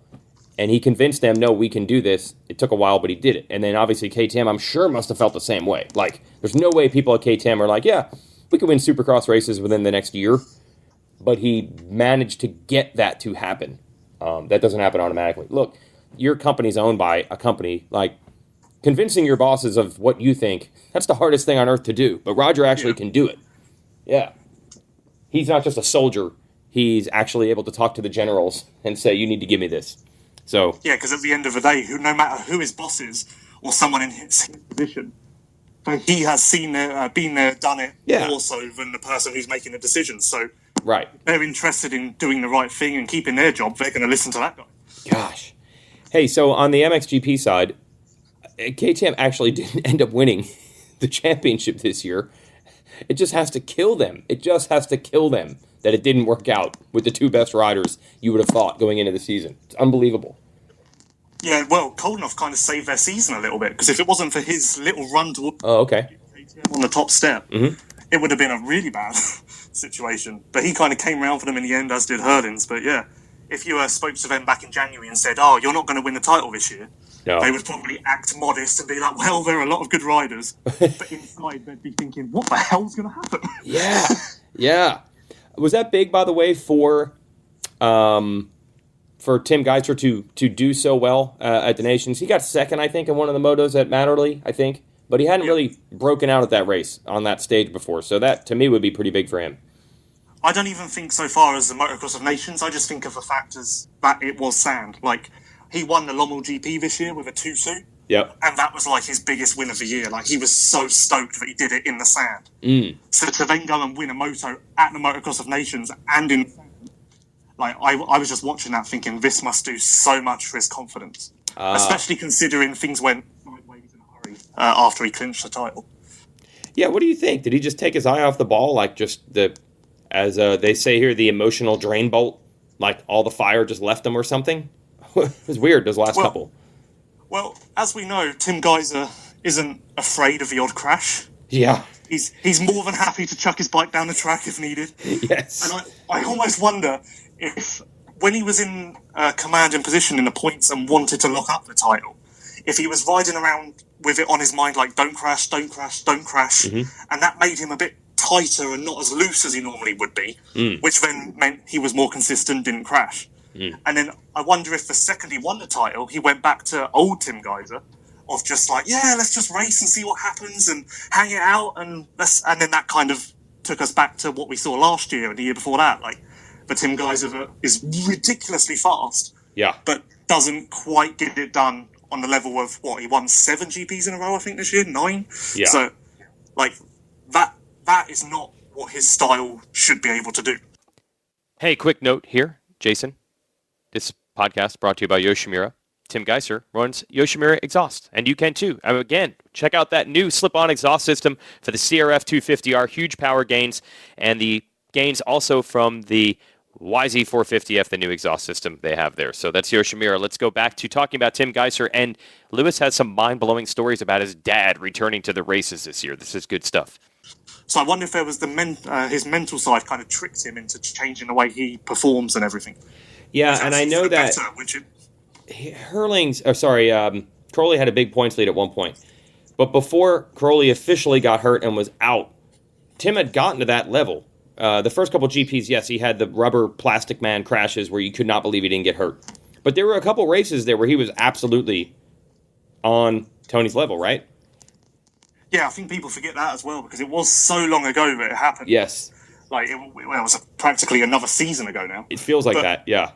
and he convinced them, no, we can do this. It took a while, but he did it. And then, obviously, KTM, I'm sure, must have felt the same way. Like, there's no way people at KTM are like, yeah, we could win Supercross races within the next year, but he managed to get that to happen. That doesn't happen automatically. Look, your company's owned by a company. Like, convincing your bosses of what you think, that's the hardest thing on earth to do. But Roger actually can do it. Yeah. He's not just a soldier. He's actually able to talk to the generals and say, you need to give me this. So yeah, because at the end of the day, no matter who his boss is or someone in his position, he has seen it, been there, done it more so than the person who's making the decisions. So right, they're interested in doing the right thing and keeping their job. They're going to listen to that guy. Gosh. Hey, so on the MXGP side, KTM actually didn't end up winning the championship this year. It just has to kill them. It just has to kill them that it didn't work out with the 2 best riders you would have thought going into the season. It's unbelievable. Yeah, well, Koldenhoff kind of saved their season a little bit, because if it wasn't for his little run to on the top step, it would have been a really bad situation. But he kind of came around for them in the end, as did Herdins. But yeah, if you spoke to them back in January and said, oh, you're not going to win the title this year, they would probably act modest and be like, well, there are a lot of good riders. But inside, they'd be thinking, what the hell's going to happen? Yeah. Was that big, by the way, for Tim Geiser to do so well at the Nations? He got second, I think, in one of the motos at Matterley, I think. But he hadn't really broken out at that race on that stage before. So that, to me, would be pretty big for him. I don't even think so far as the Motocross of Nations. I just think of the fact as that it was sand. Like, he won the Lommel GP this year with a 2-2. Yep. And that was like his biggest win of the year. Like, he was so stoked that he did it in the sand. So to then go and win a moto at the Motocross of Nations and in... Like, I was just watching that thinking, this must do so much for his confidence. Especially considering things went sideways in a hurry after he clinched the title. Yeah, what do you think? Did he just take his eye off the ball? Like, just as they say here, the emotional drain bolt? Like, all the fire just left him or something? It was weird, those last couple. Well, as we know, Tim Geiser isn't afraid of the odd crash. Yeah. He's more than happy to chuck his bike down the track if needed. Yes. And I almost wonder if, when he was in command and position in the points and wanted to lock up the title, if he was riding around with it on his mind like, don't crash, don't crash, don't crash, and that made him a bit tighter and not as loose as he normally would be, which then meant he was more consistent, didn't crash. And then I wonder if the second he won the title, he went back to old Tim Geiser of just like, yeah, let's just race and see what happens and hang it out, and then that kind of took us back to what we saw last year and the year before that, like the Tim Geiser that is ridiculously fast, but doesn't quite get it done on the level of what he won 7 GPs in a row, I think this year, 9. So like that is not what his style should be able to do. Hey, quick note here, Jason. This podcast brought to you by Yoshimura. Tim Geiser runs Yoshimura Exhaust, and you can too. Again, check out that new slip-on exhaust system for the CRF 250R, huge power gains, and the gains also from the YZ450F, the new exhaust system they have there. So that's Yoshimura. Let's go back to talking about Tim Geiser, and Lewis has some mind-blowing stories about his dad returning to the races this year. This is good stuff. So I wonder if there was his mental side kind of tricked him into changing the way he performs and everything. Yeah, and I know that Crowley had a big points lead at one point. But before Crowley officially got hurt and was out, Tim had gotten to that level. The first couple GPs, yes, he had the rubber plastic man crashes where you could not believe he didn't get hurt. But there were a couple races there where he was absolutely on Tony's level, right? Yeah, I think people forget that as well because it was so long ago that it happened. Yes. Like, it was practically another season ago now. It feels like that, yeah.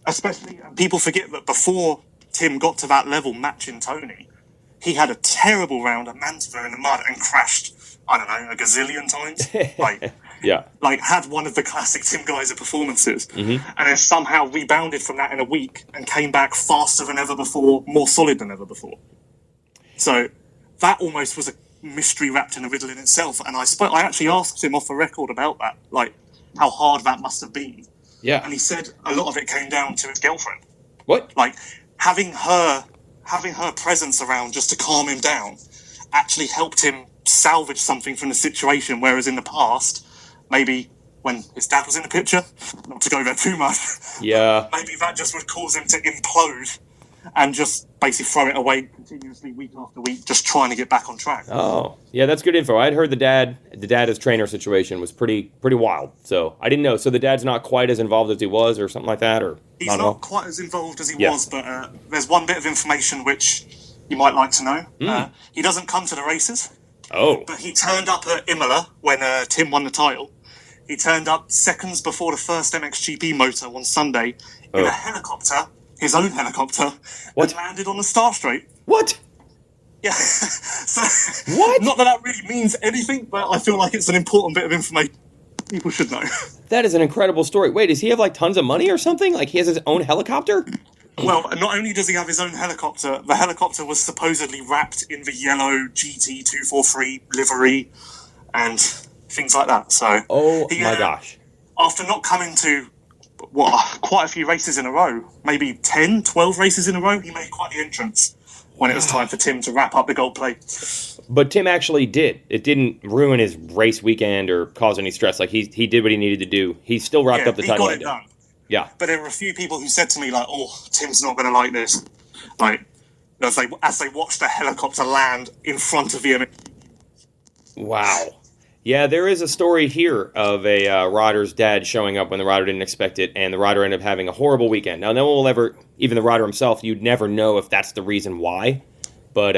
Especially, people forget that before Tim got to that level matching Tony, he had a terrible round at Mantova in the mud and crashed, I don't know, a gazillion times. Like, had one of the classic Tim Geiser performances, and then somehow rebounded from that in a week and came back faster than ever before, more solid than ever before. So that almost was a mystery wrapped in a riddle in itself. And I actually asked him off the record about that, like how hard that must have been. Yeah. And he said a lot of it came down to his girlfriend. What? Like having her presence around just to calm him down actually helped him salvage something from the situation. Whereas in the past, maybe when his dad was in the picture, not to go there too much, maybe that just would cause him to implode and just basically throw it away continuously week after week, just trying to get back on track. Oh, yeah, that's good info. I'd heard the dad as trainer situation was pretty wild, so I didn't know. So the dad's not quite as involved as he was or something like that? Or he's not quite as involved as he was, but there's one bit of information which you might like to know. He doesn't come to the races. Oh. But he turned up at Imola when Tim won the title. He turned up seconds before the first MXGP moto on Sunday in a helicopter, his own helicopter, and landed on the start straight. What? Yeah. So, what? Not that really means anything, but I feel like it's an important bit of information people should know. That is an incredible story. Wait, does he have like tons of money or something? Like he has his own helicopter? Well, not only does he have his own helicopter, the helicopter was supposedly wrapped in the yellow GT243 livery and things like that. So, my gosh. After not coming to quite a few races in a row, maybe 10, 12 races in a row, he made quite the entrance when it was time for Tim to wrap up the gold plate. But Tim actually did. It didn't ruin his race weekend or cause any stress. Like he did what he needed to do. He still wrapped up the title. He got it done. Yeah. But there were a few people who said to me, like, Tim's not going to like this. Like, as they watched the helicopter land in front of him. Wow. Yeah, there is a story here of a rider's dad showing up when the rider didn't expect it, and the rider ended up having a horrible weekend. Now, no one will ever, even the rider himself, you'd never know if that's the reason why. But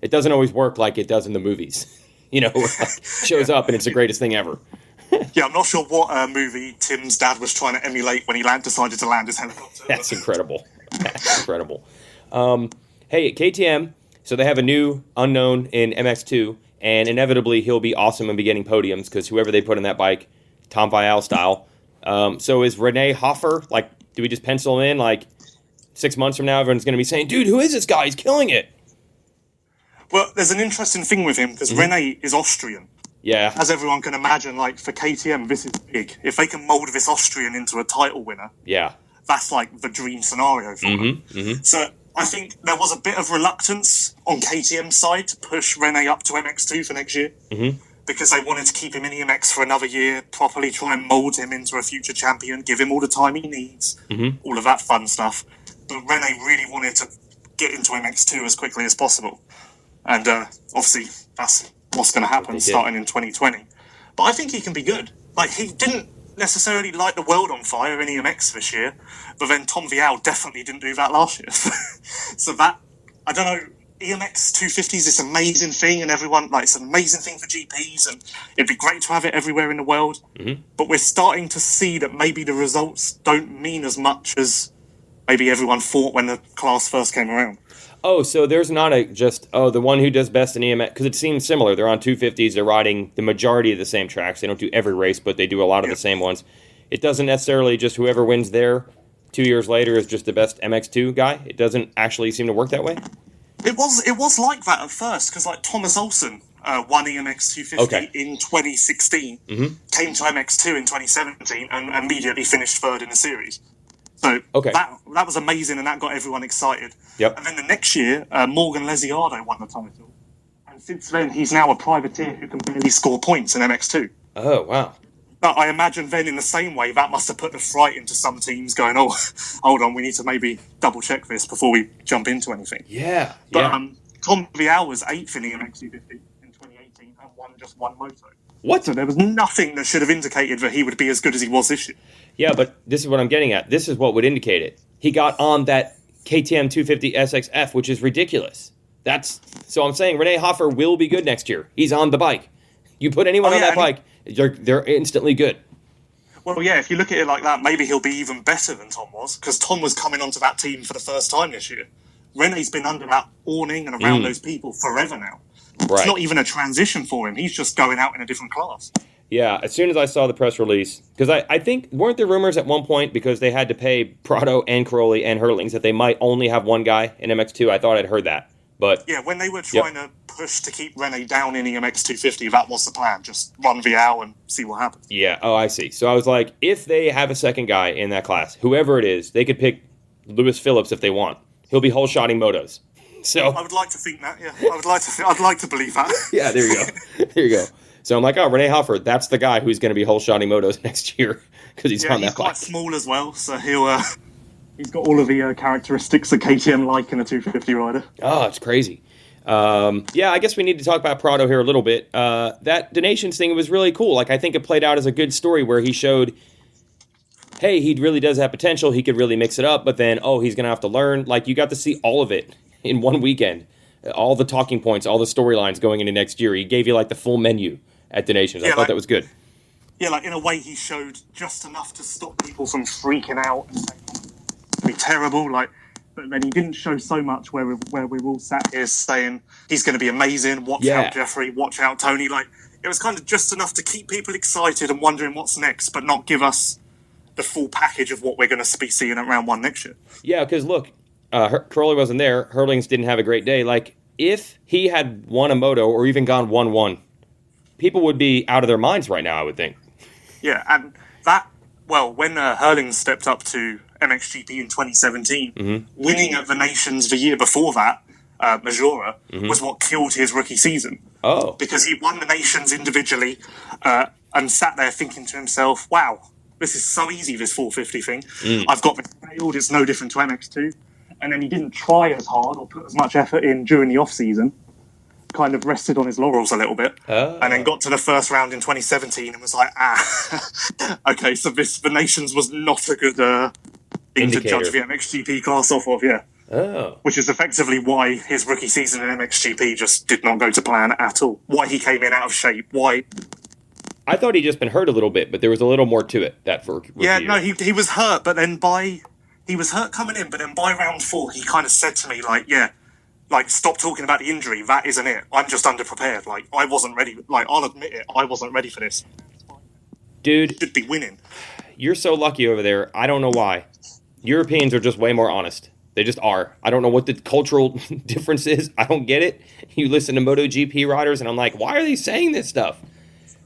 it doesn't always work like it does in the movies. You know, shows up and it's the greatest thing ever. Yeah, I'm not sure what movie Tim's dad was trying to emulate when he decided to land his helicopter. That's incredible. Incredible. Hey, KTM, so they have a new unknown in MX2, and inevitably he'll be awesome and be getting podiums because whoever they put in that bike, Tom Vial style. So is Rene Hofer, like, do we just pencil him in, like, 6 months from now, everyone's going to be saying, dude, who is this guy? He's killing it. Well, there's an interesting thing with him because Rene is Austrian. Yeah. As everyone can imagine, like, for KTM, this is big. If they can mould this Austrian into a title winner, that's, like, the dream scenario for them. So I think there was a bit of reluctance on KTM's side to push Rene up to MX2 for next year because they wanted to keep him in EMX for another year, properly try and mould him into a future champion, give him all the time he needs, all of that fun stuff. But Rene really wanted to get into MX2 as quickly as possible. And obviously, that's what's going to happen starting in 2020. But I think he can be good. Like, he didn't necessarily light the world on fire in EMX this year, but then Tom Vial definitely didn't do that last year. So that, I don't know, EMX 250s is this amazing thing, and everyone, like, it's an amazing thing for GPs, and it'd be great to have it everywhere in the world. But we're starting to see that maybe the results don't mean as much as maybe everyone thought when the class first came around. Oh, so there's not the one who does best in EMX, because it seems similar. They're on 250s, they're riding the majority of the same tracks. They don't do every race, but they do a lot of the same ones. It doesn't necessarily just whoever wins there 2 years later is just the best MX2 guy. It doesn't actually seem to work that way. It was like that at first, because like Thomas Olsen won EMX 250 in 2016, came to MX2 in 2017, and immediately finished third in the series. So that was amazing, and that got everyone excited. And then the next year, Morgan Lesiardo won the title. And since then, he's now a privateer who can barely score points in MX2. Oh, wow. But I imagine then in the same way, that must have put the fright into some teams going, oh, hold on, we need to maybe double-check this before we jump into anything. But Tom Vial was 8th in EMX 250 in 2018 and won just one moto. What? So there was nothing that should have indicated that he would be as good as he was this year. Yeah, but this is what I'm getting at. This is what would indicate it. He got on that KTM 250 SXF, which is ridiculous. So I'm saying Rene Hofer will be good next year. He's on the bike. You put anyone on that bike, they're instantly good. Well, yeah, if you look at it like that, maybe he'll be even better than Tom was, because Tom was coming onto that team for the first time this year. Rene's been under that awning and around those people forever now. It's not even a transition for him. He's just going out in a different class. Yeah, as soon as I saw the press release, because I think, weren't there rumors at one point, because they had to pay Prado and Crowley and Hurlings, that they might only have one guy in MX2? I thought I'd heard that. But yeah, when they were trying to push to keep Rene down in EMX 250, that was the plan. Just run Vial and see what happens. Yeah, I see. So I was like, if they have a second guy in that class, whoever it is, they could pick Lewis Phillips if they want. He'll be whole-shotting motos. So I would like to think that, yeah. I'd like to believe that. Yeah, there you go. There you go. So I'm like, oh, Rene Hofer, that's the guy who's going to be whole-shotting motos next year because he's on that bike. He's quite small as well, so he's got all of the characteristics that KTM like in a 250 rider. Oh, it's crazy. Yeah, I guess we need to talk about Prado here a little bit. That donations thing was really cool. Like, I think it played out as a good story where he showed, hey, he really does have potential. He could really mix it up, but then, he's going to have to learn. Like, you got to see all of it in one weekend. All the talking points, all the storylines going into next year. He gave you, like, the full menu at donations. I thought that was good. Yeah, like, in a way, he showed just enough to stop people from freaking out and saying, it'll be terrible, like, but then he didn't show so much where we all sat here saying he's going to be amazing, watch out Jeffrey, watch out Tony. Like, it was kind of just enough to keep people excited and wondering what's next, but not give us the full package of what we're going to be seeing at round one next year. Yeah, because look, Crowley wasn't there, Hurlings didn't have a great day. Like, if he had won a moto or even gone 1-1, people would be out of their minds right now, I would think. Yeah, and that, well, when Hurlings stepped up to MXGP in 2017, winning at the Nations the year before that, Majora, was what killed his rookie season. Oh. Because he won the Nations individually and sat there thinking to himself, wow, this is so easy, this 450 thing. I've got this nailed, it's no different to MX2. And then he didn't try as hard or put as much effort in during the off-season. Kind of rested on his laurels a little bit. And then got to the first round in 2017 and was like, okay, so the Nations was not a good thing to judge the MXGP class off of, which is effectively why his rookie season in MXGP just did not go to plan at all. Why he came in out of shape, why... I thought he'd just been hurt a little bit, but there was a little more to it, that for rookie year. No, he was hurt, but then by he was hurt coming in, but then by round 4, he kind of said to me, like, yeah, like, stop talking about the injury. That isn't it. I'm just underprepared. Like, I wasn't ready. Like, I'll admit it. I wasn't ready for this. Dude. Should be winning. You're so lucky over there. I don't know why. Europeans are just way more honest. They just are. I don't know what the cultural difference is. I don't get it. You listen to MotoGP riders, and I'm like, why are they saying this stuff?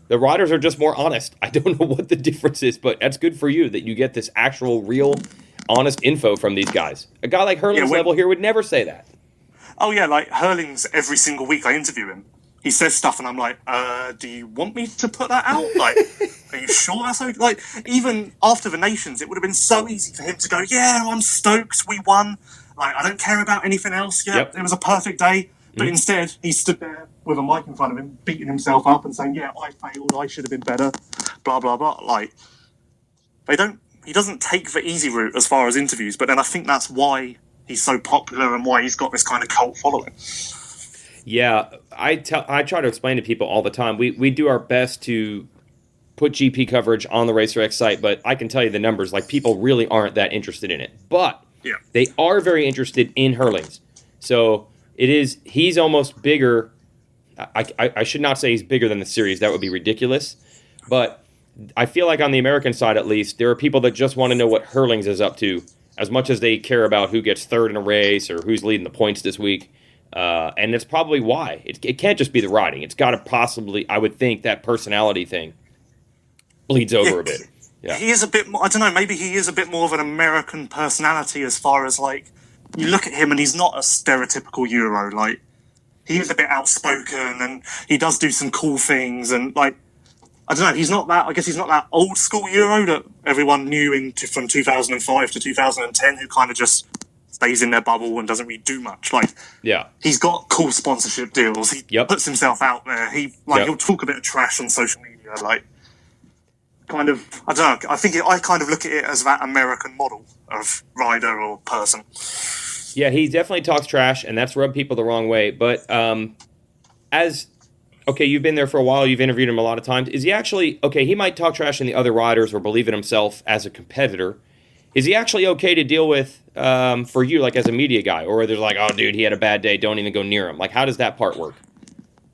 The riders are just more honest. I don't know what the difference is, but that's good for you that you get this actual, real, honest info from these guys. A guy like Hurling's level here would never say that. Oh, yeah, like, Hurling's every single week I interview him. He says stuff, and I'm like, do you want me to put that out? Like, are you sure that's okay? Like, even after the Nations, it would have been so easy for him to go, yeah, I'm stoked, we won. Like, I don't care about anything else. Yeah, It was a perfect day. But instead, he stood there with a mic in front of him, beating himself up and saying, yeah, I failed, I should have been better, blah, blah, blah. Like, he doesn't take the easy route as far as interviews, but then I think that's why he's so popular and why he's got this kind of cult following. Yeah, I try to explain to people all the time. We do our best to put GP coverage on the RacerX site, but I can tell you the numbers. Like, people really aren't that interested in it. But they are very interested in Hurlings. So he's almost bigger. I should not say he's bigger than the series. That would be ridiculous. But I feel like on the American side, at least, there are people that just want to know what Hurlings is up to as much as they care about who gets third in a race or who's leading the points this week. And that's probably why. It can't just be the riding. It's got to possibly, I would think, that personality thing bleeds over a bit. Yeah. He is a bit more, I don't know, maybe he is a bit more of an American personality as far as, like, you look at him and he's not a stereotypical Euro. Like, he is a bit outspoken and he does do some cool things and, like, I don't know, he's not that old school Euro that everyone knew from 2005 to 2010 who kind of just stays in their bubble and doesn't really do much. Like, he's got cool sponsorship deals. He puts himself out there. He'll talk a bit of trash on social media. Like, kind of, I don't know. I kind of look at it as that American model of rider or person. Yeah, he definitely talks trash, and that's rubbed people the wrong way. But you've been there for a while. You've interviewed him a lot of times. Is he actually he might talk trash in the other riders or believe in himself as a competitor. Is he actually okay to deal with for you, like as a media guy? Or there's like, oh, dude, he had a bad day. Don't even go near him. Like, how does that part work?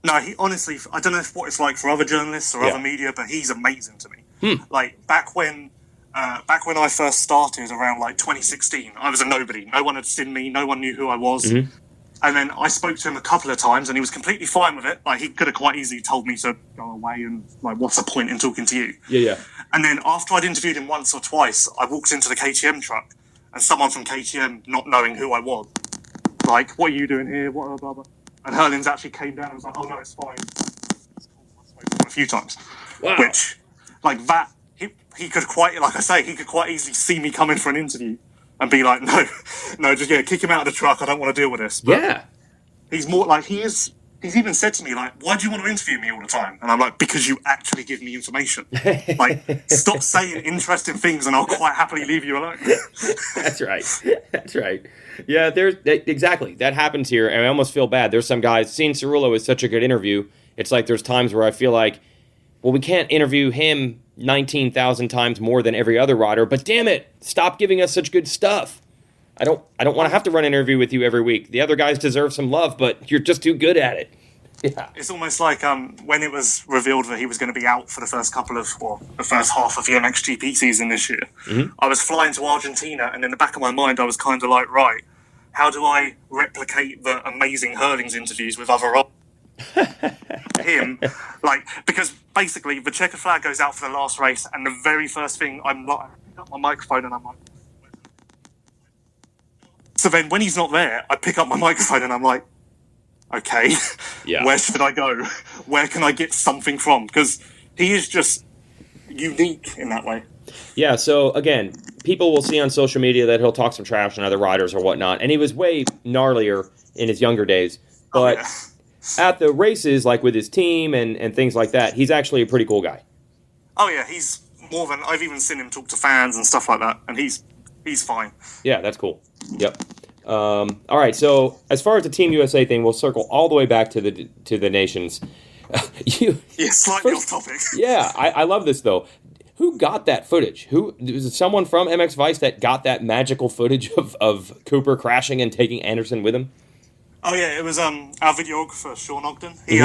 No, he honestly, I don't know what it's like for other journalists or other media, but he's amazing to me. Like, back when I first started around, like, 2016, I was a nobody. No one had seen me. No one knew who I was. Mm-hmm. And then I spoke to him a couple of times, and he was completely fine with it. Like, he could have quite easily told me to go away and, like, what's the point in talking to you? Yeah. And then after I'd interviewed him once or twice, I walked into the KTM truck, and someone from KTM, not knowing who I was, like, what are you doing here? Blah, blah, blah. And Hurlings actually came down and was like, oh, no, it's fine. I spoke to him a few times. Wow. Which, like, that, he could quite, like I say, he could quite easily see me coming for an interview and be like, no, just, kick him out of the truck. I don't want to deal with this. But he's more like, he's even said to me, like, why do you want to interview me all the time? And I'm like, because you actually give me information. Like, stop saying interesting things and I'll quite happily leave you alone. That's right. Yeah, exactly. That happens here, and I almost feel bad. There's some guys, seeing Cerullo is such a good interview, it's like there's times where I feel like, well, we can't interview him 19,000 times more than every other rider, but damn it, stop giving us such good stuff. I don't want to have to run an interview with you every week. The other guys deserve some love, but you're just too good at it. Yeah. It's almost like when it was revealed that he was going to be out for the first half of the MXGP season this year. Mm-hmm. I was flying to Argentina, and in the back of my mind, I was kind of like, right, how do I replicate the amazing Hurlings interviews with other him? Like, because basically the checkered flag goes out for the last race, and the very first thing I pick up my microphone and I'm like, so then when he's not there, I pick up my microphone and I'm like, okay, where should I go? Where can I get something from? Because he is just unique in that way. Yeah, so again, people will see on social media that he'll talk some trash on other riders or whatnot, and he was way gnarlier in his younger days. But at the races, like with his team and things like that, he's actually a pretty cool guy. Oh yeah, he's more than, I've even seen him talk to fans and stuff like that, and he's fine. Yeah, that's cool. Yep. All right, so as far as the Team USA thing, we'll circle all the way back to the nations. Slightly off topic. Yeah, I love this, though. Who got that footage? Was it someone from MXVice that got that magical footage of Cooper crashing and taking Anderson with him? Oh yeah, it was our videographer Sean Ogden. He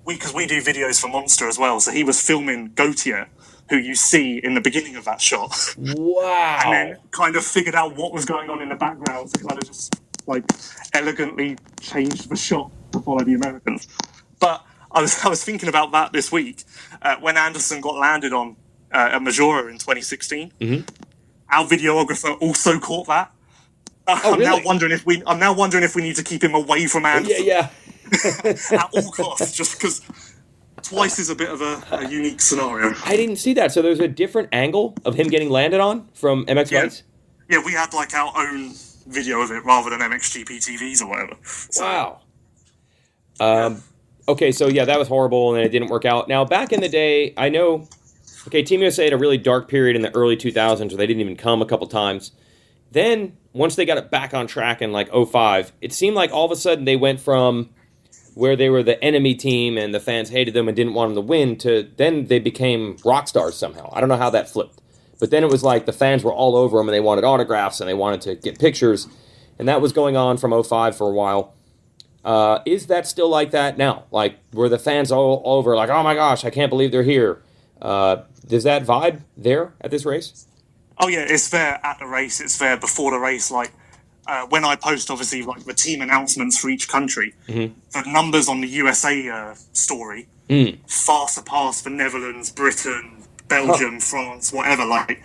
because we do videos for Monster as well, so he was filming Gautier, who you see in the beginning of that shot. Wow! And then kind of figured out what was going on in the background to kind of just like elegantly change the shot to follow the Americans. But I was thinking about that this week when Anderson got landed on at Majora in 2016. Mm-hmm. Our videographer also caught that. I'm now wondering if we need to keep him away from Anderson. Yeah. At all costs, just because twice is a bit of a unique scenario. I didn't see that. So there's a different angle of him getting landed on from MXVice? Yeah, we had like our own video of it rather than MXGP TVs or whatever. So, wow. Okay, so yeah, that was horrible and it didn't work out. Now, back in the day, I know, Team USA had a really dark period in the early 2000s where they didn't even come a couple times. Then, once they got it back on track in like 2005, it seemed like all of a sudden they went from where they were the enemy team and the fans hated them and didn't want them to win to then they became rock stars somehow. I don't know how that flipped. But then it was like the fans were all over them and they wanted autographs and they wanted to get pictures. And that was going on from 2005 for a while. Is that still like that now? Like, were the fans all over like, oh my gosh, I can't believe they're here. Does that vibe there at this race? Oh yeah, it's there at the race. It's there before the race. Like when I post, obviously, like the team announcements for each country, the numbers on the USA story far surpass the Netherlands, Britain, Belgium, France, whatever. Like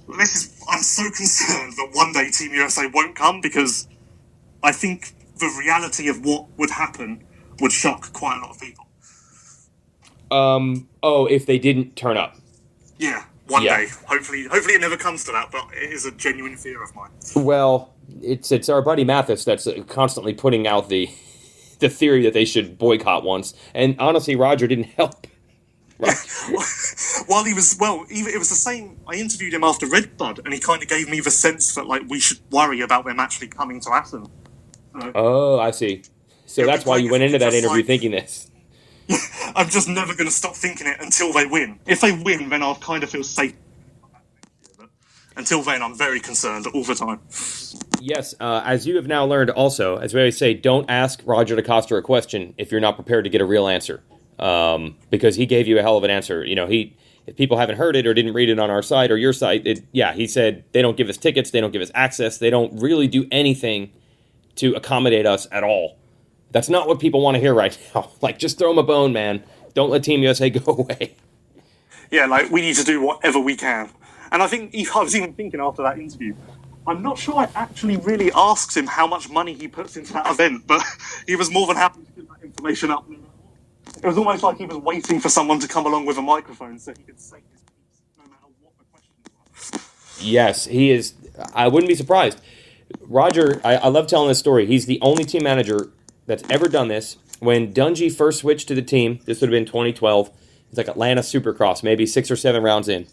I'm so concerned that one day Team USA won't come because I think the reality of what would happen would shock quite a lot of people. If they didn't turn up. Yeah. One day. Hopefully it never comes to that, but it is a genuine fear of mine. Well, it's our buddy Mathis that's constantly putting out the theory that they should boycott once. And honestly, Roger didn't help. Right. It was the same. I interviewed him after Red Bud, and he kind of gave me the sense that like we should worry about them actually coming to Assen. I see. So that's why you went into that interview thinking this. I'm just never going to stop thinking it until they win. If they win, then I'll kind of feel safe. But until then, I'm very concerned all the time. Yes, as you have now learned also, as we always say, don't ask Roger DeCoster a question if you're not prepared to get a real answer. Because he gave you a hell of an answer. You know, if people haven't heard it or didn't read it on our site or your site, he said they don't give us tickets, they don't give us access, they don't really do anything to accommodate us at all. That's not what people want to hear right now. Like, just throw them a bone, man. Don't let Team USA go away. Yeah, like, we need to do whatever we can. And I think, I was even thinking after that interview, I'm not sure I actually really asked him how much money he puts into that event, but he was more than happy to give that information up. It was almost like he was waiting for someone to come along with a microphone so he could say his piece, no matter what the question was. Yes, he is. I wouldn't be surprised. Roger, I love telling this story. He's the only team manager that's ever done this. When Dungy first switched to the team, this would have been 2012, it's like Atlanta Supercross, maybe 6 or 7 rounds in.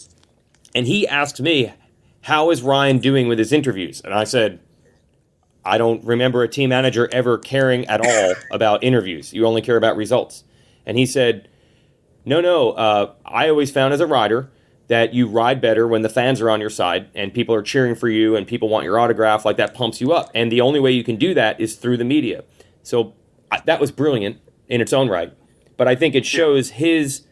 And he asked me, how is Ryan doing with his interviews? And I said, I don't remember a team manager ever caring at all about interviews. You only care about results. And he said, no, I always found as a rider that you ride better when the fans are on your side and people are cheering for you and people want your autograph, like that pumps you up. And the only way you can do that is through the media. So that was brilliant in its own right. But I think it shows he's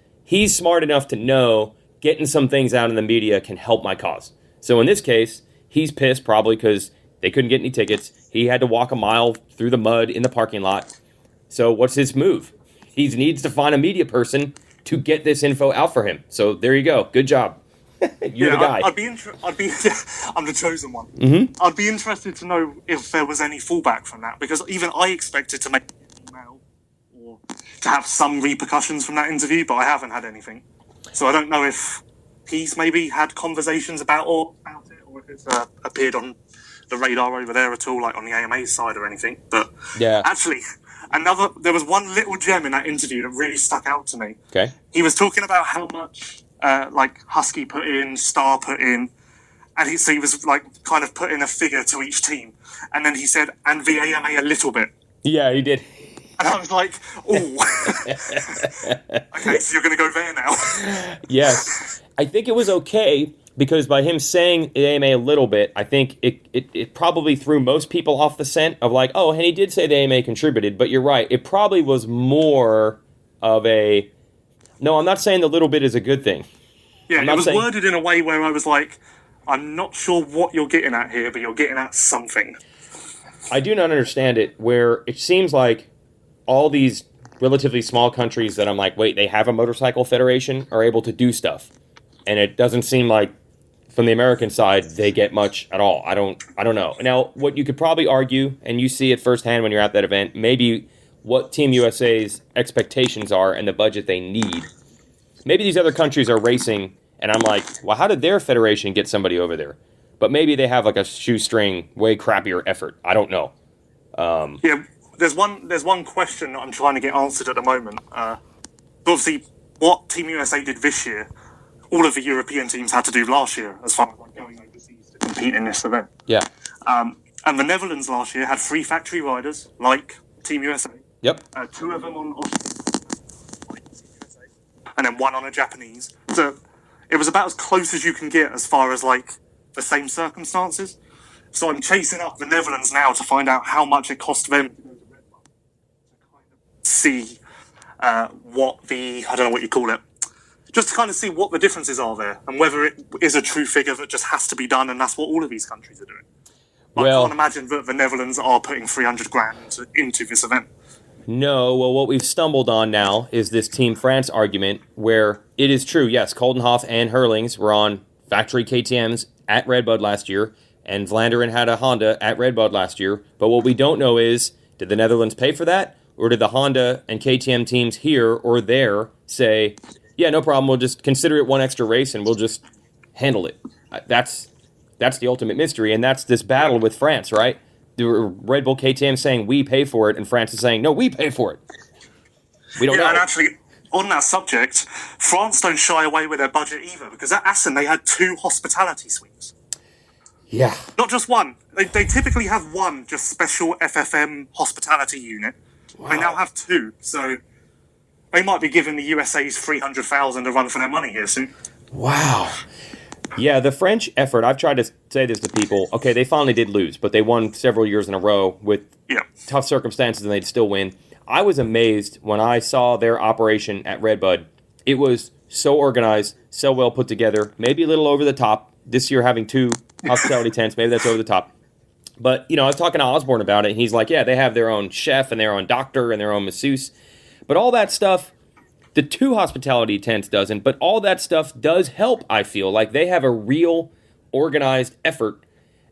smart enough to know getting some things out in the media can help my cause. So in this case, he's pissed probably because they couldn't get any tickets. He had to walk a mile through the mud in the parking lot. So what's his move? He needs to find a media person to get this info out for him. So there you go. Good job. You're the guy. I'm the chosen one. Mm-hmm. I'd be interested to know if there was any fallback from that, because even I expected to make an email or to have some repercussions from that interview, but I haven't had anything. So I don't know if he's maybe had conversations about it, or if it's appeared on the radar over there at all, like on the AMA side or anything. But yeah, actually, there was one little gem in that interview that really stuck out to me. Okay, he was talking about how much Husky put in, Star put in, and he was like kind of putting a figure to each team, and then he said, and the AMA a little bit. Yeah, he did. And I was like, "Oh, okay, so you're going to go there now." Yes. I think it was okay because by him saying the AMA a little bit, I think it probably threw most people off the scent of like, oh, and he did say the AMA contributed, but you're right. It probably was more of a, no, I'm not saying the little bit is a good thing. Yeah, it was worded in a way where I was like, I'm not sure what you're getting at here, but you're getting at something. I do not understand it, where it seems like all these relatively small countries that I'm like, wait, they have a motorcycle federation, are able to do stuff. And it doesn't seem like, from the American side, they get much at all. I don't know. Now, what you could probably argue, and you see it firsthand when you're at that event, maybe what Team USA's expectations are and the budget they need. Maybe these other countries are racing, and I'm like, well, how did their federation get somebody over there? But maybe they have like a shoestring, way crappier effort. I don't know. Yeah, there's one question that I'm trying to get answered at the moment. Obviously, what Team USA did this year, all of the European teams had to do last year, as far as like going overseas to compete in this event. Yeah. And the Netherlands last year had 3 factory riders, like Team USA. Yep. 2 of them on and then 1 on a Japanese. So it was about as close as you can get as far as like the same circumstances. So I'm chasing up the Netherlands now to find out how much it cost them to go to Red Bull to kind of see what the, I don't know what you call it, just to kind of see what the differences are there and whether it is a true figure that just has to be done, and that's what all of these countries are doing. Well, I can't imagine that the Netherlands are putting 300 grand into this event. No, well, what we've stumbled on now is this Team France argument where it is true, yes, Koldenhoff and Hurlings were on factory KTMs at Redbud last year, and Vlaanderen had a Honda at Redbud last year, but what we don't know is, did the Netherlands pay for that, or did the Honda and KTM teams here or there say, yeah, no problem, we'll just consider it one extra race and we'll just handle it? That's the ultimate mystery, and that's this battle with France, right? The Red Bull KTM saying we pay for it, and France is saying no, we pay for it. We don't know. And actually, on that subject, France don't shy away with their budget either, because at Assen they had 2 hospitality suites. Yeah. Not just one. They typically have one just special FFM hospitality unit. Wow. They now have 2, so they might be giving the USA's $300,000 a run for their money here soon. Wow. Yeah, the French effort, I've tried to say this to people, okay, they finally did lose, but they won several years in a row with tough circumstances, and they'd still win. I was amazed when I saw their operation at Redbud. It was so organized, so well put together, maybe a little over the top. This year having 2 hospitality tents, maybe that's over the top. But, you know, I was talking to Osborne about it, and he's like, yeah, they have their own chef and their own doctor and their own masseuse. But all that stuff, the 2 hospitality tents doesn't, but all that stuff does help, I feel. Like, they have a real organized effort,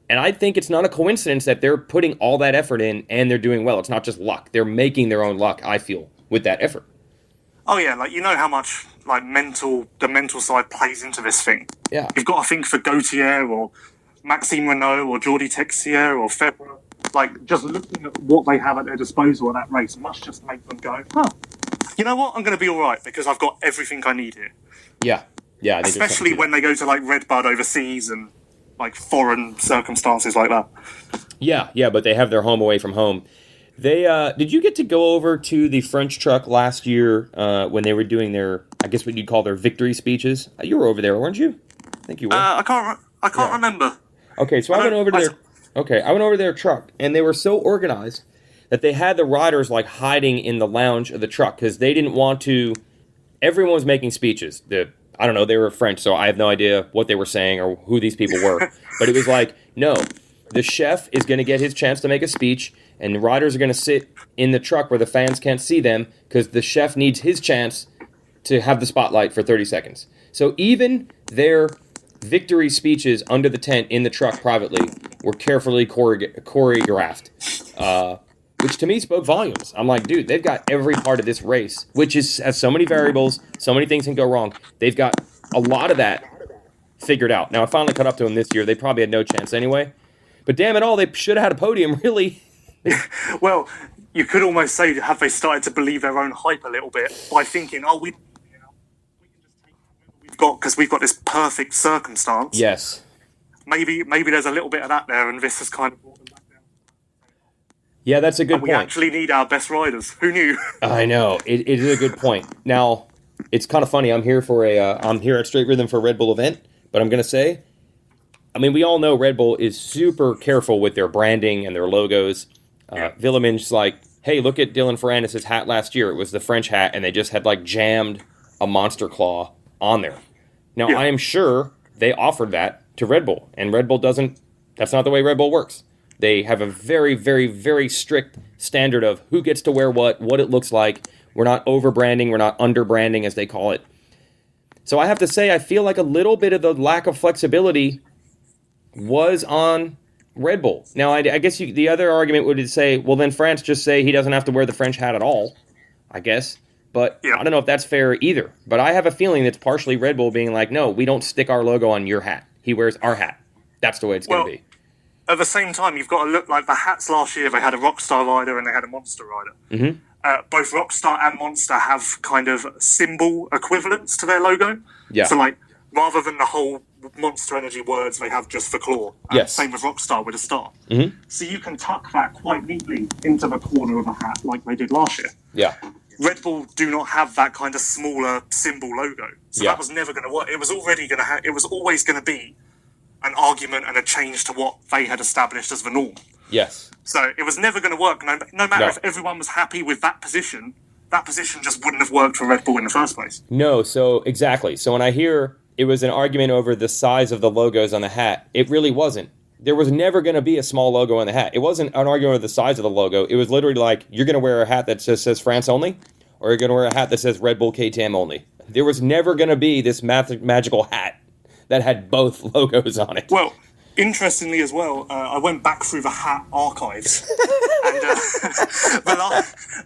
and I think it's not a coincidence that they're putting all that effort in and they're doing well. It's not just luck. They're making their own luck, I feel, with that effort. Oh, yeah, like, you know how much, like, the mental side plays into this thing. Yeah. You've got to think for Gautier or Maxime Renault or Jordi Texier or Febvre. Like, just looking at what they have at their disposal at that race must just make them go, huh, you know what, I'm going to be all right because I've got everything I need here. Yeah. Yeah. Especially when they go to, like, Redbud overseas and, like, foreign circumstances like that. Yeah, but they have their home away from home. They did you get to go over to the French truck last year when they were doing their, I guess what you'd call their victory speeches? You were over there, weren't you? I think you were. I can't remember. Okay, so I went over to their truck, and they were so organized that they had the riders like hiding in the lounge of the truck because they didn't want to. Everyone was making speeches. I don't know, they were French, so I have no idea what they were saying or who these people were. But it was like, no, the chef is going to get his chance to make a speech, and the riders are going to sit in the truck where the fans can't see them because the chef needs his chance to have the spotlight for 30 seconds. So even their victory speeches under the tent in the truck privately were carefully choreographed, which to me spoke volumes. I'm like, dude, they've got every part of this race, which has so many variables, so many things can go wrong. They've got a lot of that figured out. Now, I finally caught up to them this year. They probably had no chance anyway. But damn it all, they should have had a podium, really. Well, you could almost say, have they started to believe their own hype a little bit by thinking, we can just take what we've got because we've got this perfect circumstance. Yes. Maybe there's a little bit of that there, and this has kind of brought them back down. Yeah, that's a good and we point. actually need our best riders. Who knew? I know. It is a good point. Now, it's kind of funny. I'm here at Straight Rhythm for a Red Bull event, but I'm going to say, I mean, we all know Red Bull is super careful with their branding and their logos. Villemin's like, hey, look at Dylan Ferrandis' hat last year. It was the French hat, and they just had, like, jammed a monster claw on there. Now, I am sure they offered that to Red Bull, and Red Bull doesn't. That's not the way Red Bull works. They have a very, very, very strict standard of who gets to wear what it looks like. We're not over-branding. We're not under-branding, as they call it. So I have to say, I feel like a little bit of the lack of flexibility was on Red Bull. Now, I guess the other argument would say, well, then France just say he doesn't have to wear the French hat at all, I guess. But I don't know if that's fair either. But I have a feeling that's partially Red Bull being like, no, we don't stick our logo on your hat. He wears our hat. That's the way it's going to be. At the same time, you've got to look like the hats last year. They had a Rockstar rider and they had a Monster rider. Mm-hmm. Both Rockstar and Monster have kind of symbol equivalents to their logo. Yeah. So, like, rather than the whole Monster Energy words, they have just the claw. Same with Rockstar with a star. Mm-hmm. So you can tuck that quite neatly into the corner of a hat like they did last year. Yeah. Red Bull do not have that kind of smaller symbol logo. So that was never going to work. It was already going to it was always going to be an argument and a change to what they had established as the norm. Yes. So it was never going to work. No matter if everyone was happy with that position just wouldn't have worked for Red Bull in the first place. No, so exactly. So when I hear it was an argument over the size of the logos on the hat, it really wasn't. There was never going to be a small logo on the hat. It wasn't an argument over the size of the logo. It was literally like, you're going to wear a hat that just says France only, or you're going to wear a hat that says Red Bull KTM only. There was never going to be this magical hat that had both logos on it. Well, interestingly as well, I went back through the hat archives. And the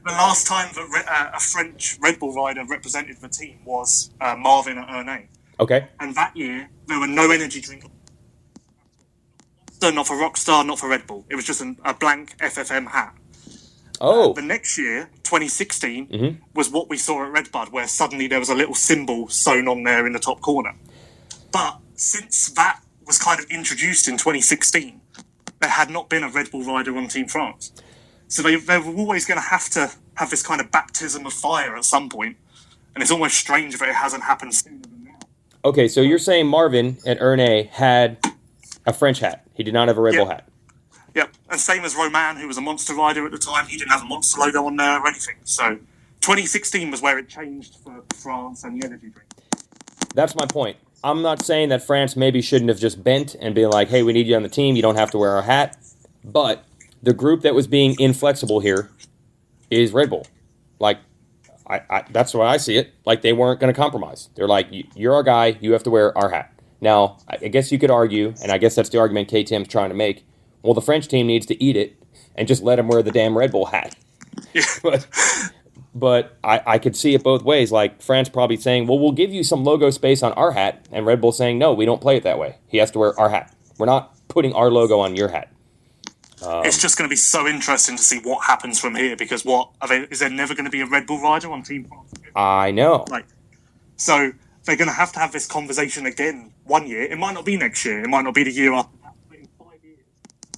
last time that a French Red Bull rider represented the team was Marvin at Ernay. Okay. And that year, there were no energy drinks. Not for Rockstar, not for Red Bull. It was just a blank FFM hat. Oh. The next year, 2016, was what we saw at Redbud, where suddenly there was a little symbol sewn on there in the top corner. But since that was kind of introduced in 2016, there had not been a Red Bull rider on Team France. So they were always going to have this kind of baptism of fire at some point. And it's almost strange that it hasn't happened sooner than now. Okay, so you're saying Marvin at Ernay had a French hat. He did not have a Red Bull hat. Yep, and same as Romain, who was a Monster rider at the time. He didn't have a Monster logo on there or anything. So 2016 was where it changed for France and the energy drink. That's my point. I'm not saying that France maybe shouldn't have just bent and been like, hey, we need you on the team. You don't have to wear our hat. But the group that was being inflexible here is Red Bull. Like, that's the way I see it. Like, they weren't going to compromise. They're like, you're our guy. You have to wear our hat. Now, I guess you could argue, and I guess that's the argument KTM's trying to make, well, the French team needs to eat it and just let him wear the damn Red Bull hat. Yeah. But I could see it both ways. Like, France probably saying, well, we'll give you some logo space on our hat, and Red Bull saying, no, we don't play it that way. He has to wear our hat. We're not putting our logo on your hat. It's just going to be so interesting to see what happens from here, because is there never going to be a Red Bull rider on Team France? I know. So they're going to have this conversation again one year. It might not be next year. It might not be the year after that. But in 5 years,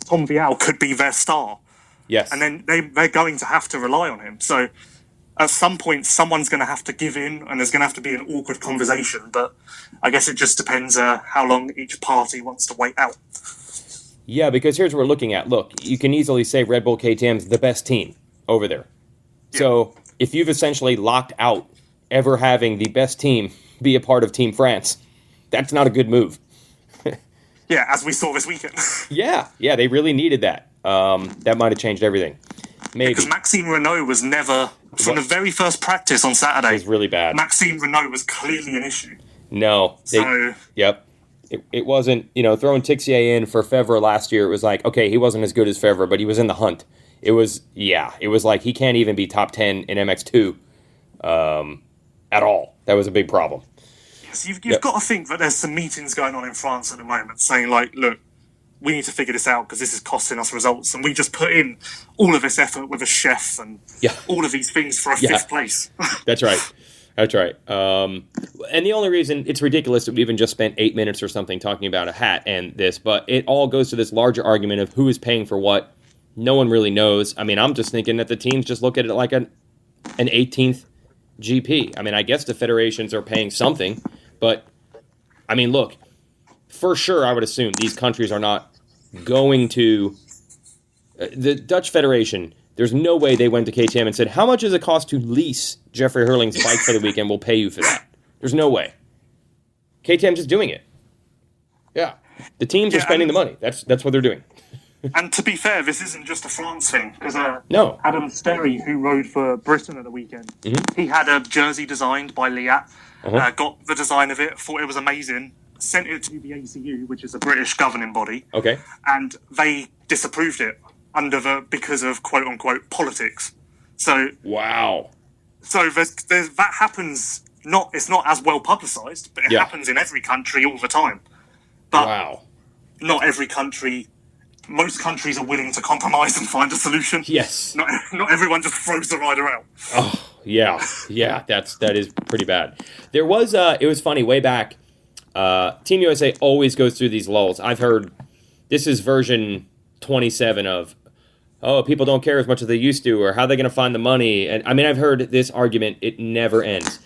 Tom Vial could be their star. Yes. And then they're going to have to rely on him. So at some point, someone's going to have to give in, and there's going to have to be an awkward conversation. But I guess it just depends how long each party wants to wait out. Yeah, because here's what we're looking at. Look, you can easily say Red Bull KTM's the best team over there. Yeah. So if you've essentially locked out ever having the best team be a part of Team France, that's not a good move. Yeah, as we saw this weekend. Yeah, they really needed that. That might have changed everything. Maybe. Because Maxime Renault was never, from the very first practice on Saturday, it was really bad. Maxime Renault was clearly an issue. No. Yep. It wasn't, throwing Tixier in for Fevre last year, it was like, okay, he wasn't as good as Fevre, but he was in the hunt. It was like he can't even be top 10 in MX2 at all. That was a big problem. Yes, you've got to think that there's some meetings going on in France at the moment saying, like, look, we need to figure this out because this is costing us results, and we just put in all of this effort with a chef and all of these things for a fifth place. That's right. And the only reason it's ridiculous that we even just spent 8 minutes or something talking about a hat and this, but it all goes to this larger argument of who is paying for what. no one really knows. I mean, I'm just thinking that the teams just look at it like an 18th GP. I mean, I guess the federations are paying something, but, I mean, look, for sure I would assume these countries are not going to... the Dutch Federation, there's no way they went to KTM and said, how much does it cost to lease Jeffrey Hurling's bike for the weekend? We'll pay you for that. There's no way. KTM just doing it. Yeah. The teams are spending the money. That's what they're doing. And to be fair, this isn't just a France thing, because no. Adam Sterry, who rode for Britain at the weekend, he had a jersey designed by Liat, got the design of it, thought it was amazing, sent it to the ACU, which is a British governing body, and they disapproved it because of quote-unquote politics. So wow. So there's that happens. It's not as well publicised, but it happens in every country all the time. But not every country. Most countries are willing to compromise and find a solution. Yes. Not everyone just throws the rider out. Oh yeah, that is pretty bad. There was it was funny way back. Team USA always goes through these lulls. I've heard this is version 27 of, people don't care as much as they used to, or how are they going to find the money? And I mean, I've heard this argument. It never ends.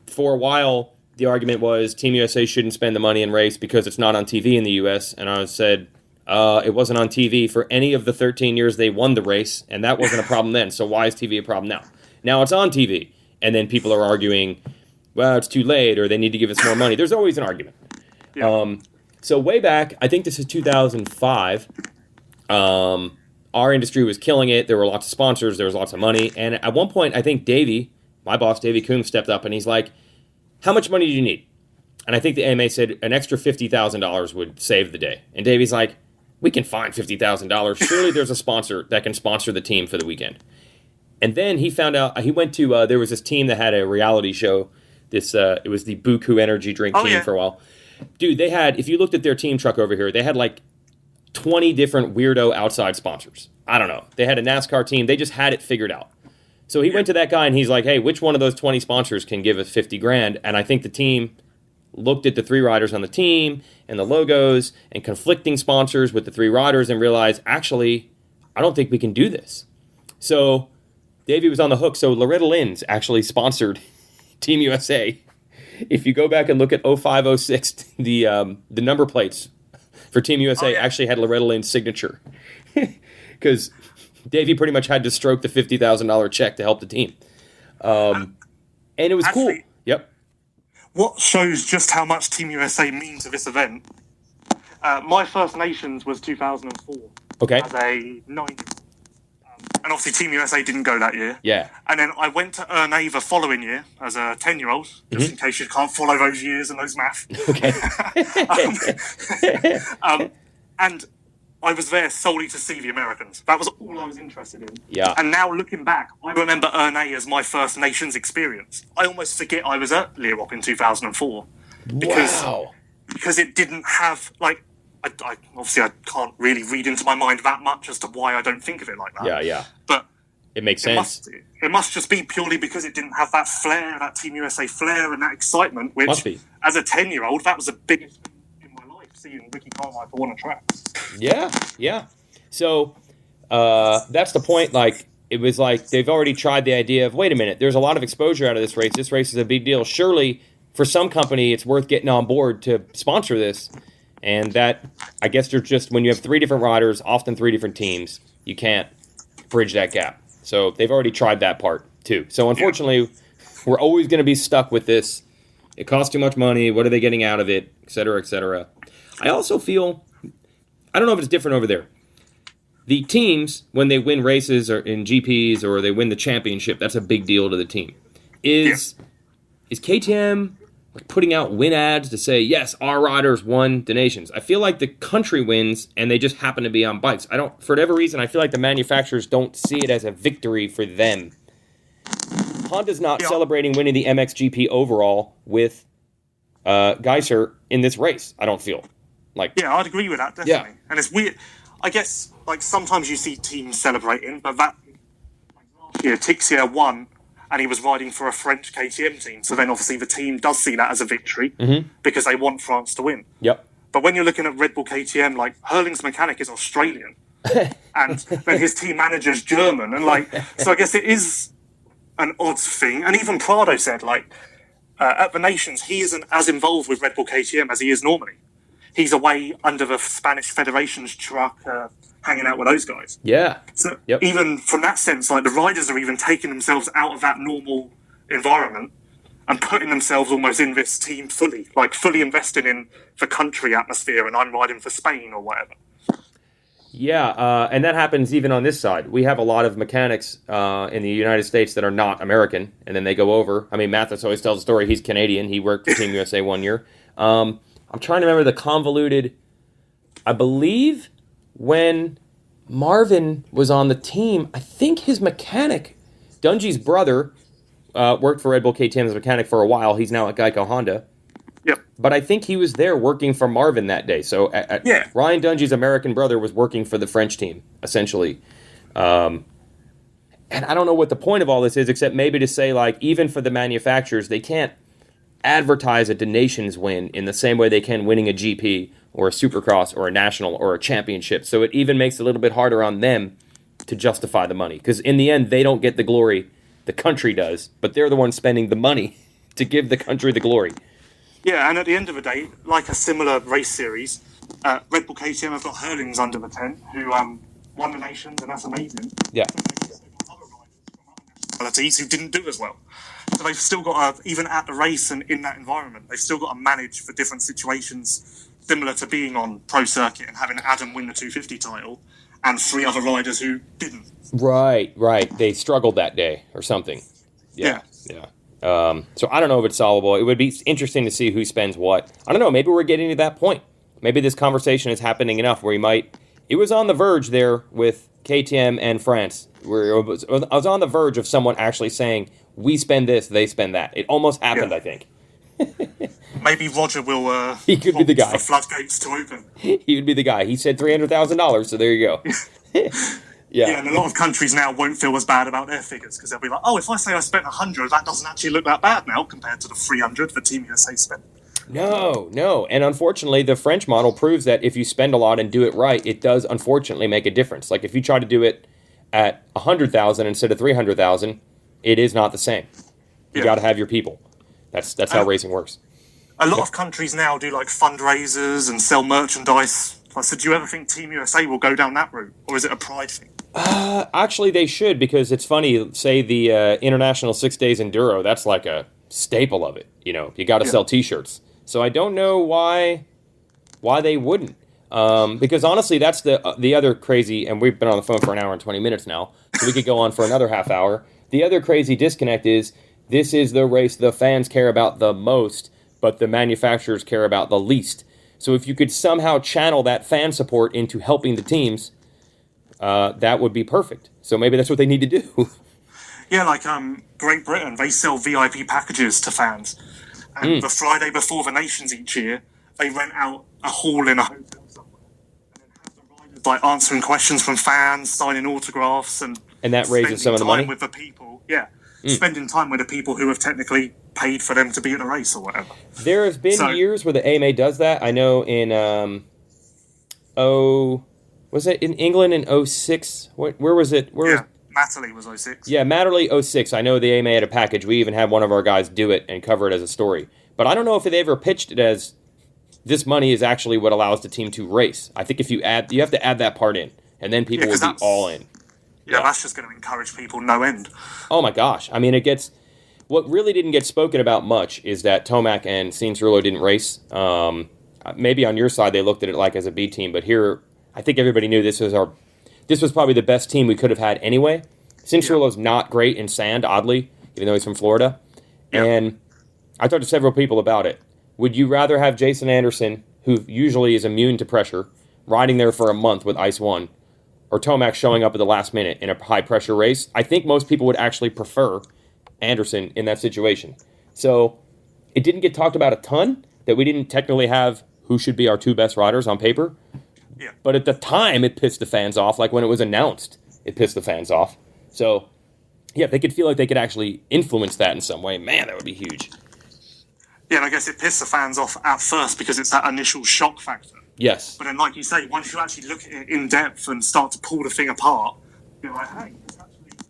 For a while, the argument was Team USA shouldn't spend the money in race because it's not on TV in the US. And I said, it wasn't on TV for any of the 13 years they won the race, and that wasn't a problem then. So why is TV a problem now? Now it's on TV. And then people are arguing, well, it's too late, or they need to give us more money. There's always an argument. Yeah. So way back, I think this is 2005, our industry was killing it. There were lots of sponsors. There was lots of money. And at one point, I think my boss, Davey Coombe, stepped up, and he's like, how much money do you need? And I think the AMA said an extra $50,000 would save the day. And Davey's like, we can find $50,000. Surely there's a sponsor that can sponsor the team for the weekend. And then he found out, he went to, there was this team that had a reality show. It was the Buku Energy Drink team for a while. Dude, they had, if you looked at their team truck over here, they had like 20 different weirdo outside sponsors. I don't know. They had a NASCAR team. They just had it figured out. So he went to that guy and he's like, hey, which one of those 20 sponsors can give us $50,000? And I think the team looked at the three riders on the team and the logos and conflicting sponsors with the three riders and realized, actually, I don't think we can do this. So Davey was on the hook. So Loretta Lynn's actually sponsored Team USA. If you go back and look at 05, 06, the number plates for Team USA actually had Loretta Lynn's signature. Because Davey pretty much had to stroke the $50,000 check to help the team. And it was cool. Yep. What shows just how much Team USA mean to this event, my First Nations was 2004. Okay. As a 9. And obviously Team USA didn't go that year. Yeah. And then I went to Ernay the following year as a 10-year-old, just in case you can't follow those years and those math. Okay. And I was there solely to see the Americans. That was all I was interested in. Yeah. And now looking back, I remember Ernay as my First Nations experience. I almost forget I was at Leerop in 2004. Because it didn't have, like, I obviously I can't really read into my mind that much as to why I don't think of it like that. Yeah. But it makes sense. It must just be purely because it didn't have that flair, that Team USA flair and that excitement, which, as a 10-year-old, that was the biggest thing in my life, seeing Ricky Carmichael on a track. Yeah. So that's the point. Like, it was like they've already tried the idea of, wait a minute, there's a lot of exposure out of this race. This race is a big deal. Surely, for some company, it's worth getting on board to sponsor this. And that, I guess, there's just, when you have three different riders, often three different teams, you can't bridge that gap. So they've already tried that part, too. So unfortunately, we're always going to be stuck with this. It costs too much money. What are they getting out of it? Et cetera, et cetera. I also feel, I don't know if it's different over there. The teams, when they win races or in GPs or they win the championship, that's a big deal to the team. Is KTM putting out win ads to say, yes, our riders won the nations? I feel like the country wins and they just happen to be on bikes. For whatever reason, I feel like the manufacturers don't see it as a victory for them. Honda's not celebrating winning the MXGP overall with Geiser in this race, I don't feel. I'd agree with that, definitely. Yeah. And it's weird. I guess, sometimes you see teams celebrating, but that, last year, Tixier won, and he was riding for a French KTM team. So then obviously the team does see that as a victory because they want France to win. Yep. But when you're looking at Red Bull KTM, Hurling's mechanic is Australian. and then his team manager's German, and so I guess it is an odd thing. And even Prado said, at the Nations, he isn't as involved with Red Bull KTM as he is normally. He's away under the Spanish Federation's truck, hanging out with those guys. Yeah. So even from that sense, the riders are even taking themselves out of that normal environment and putting themselves almost in this team fully invested in the country atmosphere, and I'm riding for Spain or whatever. Yeah, and that happens even on this side. We have a lot of mechanics in the United States that are not American, and then they go over. I mean, Mathis always tells the story. He's Canadian. He worked for Team USA 1 year. I'm trying to remember the convoluted... I believe when Marvin was on the team, I think his mechanic, Dungey's brother, worked for Red Bull KTM as a mechanic for a while. He's now at Geico Honda. Yep. But I think he was there working for Marvin that day. So Ryan Dungey's American brother was working for the French team, essentially. And I don't know what the point of all this is, except maybe to say, even for the manufacturers, they can't advertise a Nations win in the same way they can winning a GP or a Supercross or a National or a championship. So it even makes it a little bit harder on them to justify the money. Because in the end, they don't get the glory. The country does. But they're the ones spending the money to give the country the glory. Yeah, and at the end of the day, like a similar race series, Red Bull KTM have got Hurlings under the tent, who won the Nations, and that's amazing. Yeah. Who didn't do as well. So they've still got to, even at the race and in that environment, they've still got to manage for different situations, similar to being on Pro Circuit and having Adam win the 250 title, and 3 other riders who didn't. Right. They struggled that day or something. Yeah. So I don't know if it's solvable. It would be interesting to see who spends what. I don't know. Maybe we're getting to that point. Maybe this conversation is happening enough where it was on the verge there with KTM and France, where I was on the verge of someone actually saying, we spend this, they spend that. It almost happened, I think. Maybe Roger will he could be the guy. The floodgates to open. He would be the guy. He said $300,000, so there you go. Yeah, and a lot of countries now won't feel as bad about their figures because they'll be like, oh, if I say I spent 100, that doesn't actually look that bad now compared to the 300 the Team USA spent. No. And unfortunately, the French model proves that if you spend a lot and do it right, it does unfortunately make a difference. Like if you try to do it at 100,000 instead of 300,000, it is not the same. You got to have your people. That's how racing works. A lot of countries now do fundraisers and sell merchandise. So do you ever think Team USA will go down that route, or is it a pride thing? Actually, they should, because it's funny. Say the International 6 Days Enduro, that's like a staple of it. You got to sell T-shirts. So I don't know why they wouldn't. Because honestly, that's the other crazy, and we've been on the phone for an hour and 20 minutes now, so we could go on for another half hour. The other crazy disconnect is this is the race the fans care about the most, but the manufacturers care about the least. So if you could somehow channel that fan support into helping the teams, that would be perfect. So maybe that's what they need to do. Yeah, Great Britain, they sell VIP packages to fans. And the Friday before the Nations each year, they rent out a hall in a hotel somewhere. And then have the riders answering questions from fans, signing autographs, and that raises some of the money with the people. Yeah, spending time with the people who have technically paid for them to be at the race or whatever. There has been years where the AMA does that. I know in was it in England in 06? Where was it? Matterley was 06. Yeah, Matterley 06. I know the AMA had a package. We even had one of our guys do it and cover it as a story. But I don't know if they ever pitched it as this money is actually what allows the team to race. I think if you have to add that part in, and then people will be all in. Yeah, that's just going to encourage people no end. Oh my gosh. I mean, what really didn't get spoken about much is that Tomac and Cianciarulo didn't race. Maybe on your side they looked at it like as a B team, but here I think everybody knew this was probably the best team we could have had anyway. Cianciarulo's not great in sand, oddly, even though he's from Florida. Yeah. And I talked to several people about it. Would you rather have Jason Anderson, who usually is immune to pressure, riding there for a month with Ice 1, or Tomac showing up at the last minute in a high-pressure race? I think most people would actually prefer Anderson in that situation. So it didn't get talked about a ton, that we didn't technically have who should be our 2 best riders on paper. Yeah. But at the time, it pissed the fans off. Like when it was announced, it pissed the fans off. So, yeah, if they could feel like they could actually influence that in some way, man, that would be huge. Yeah, and I guess it pissed the fans off at first because it's that initial shock factor. Yes. But then, like you say, once you actually look at it in depth and start to pull the thing apart, you're like, hey, this actually might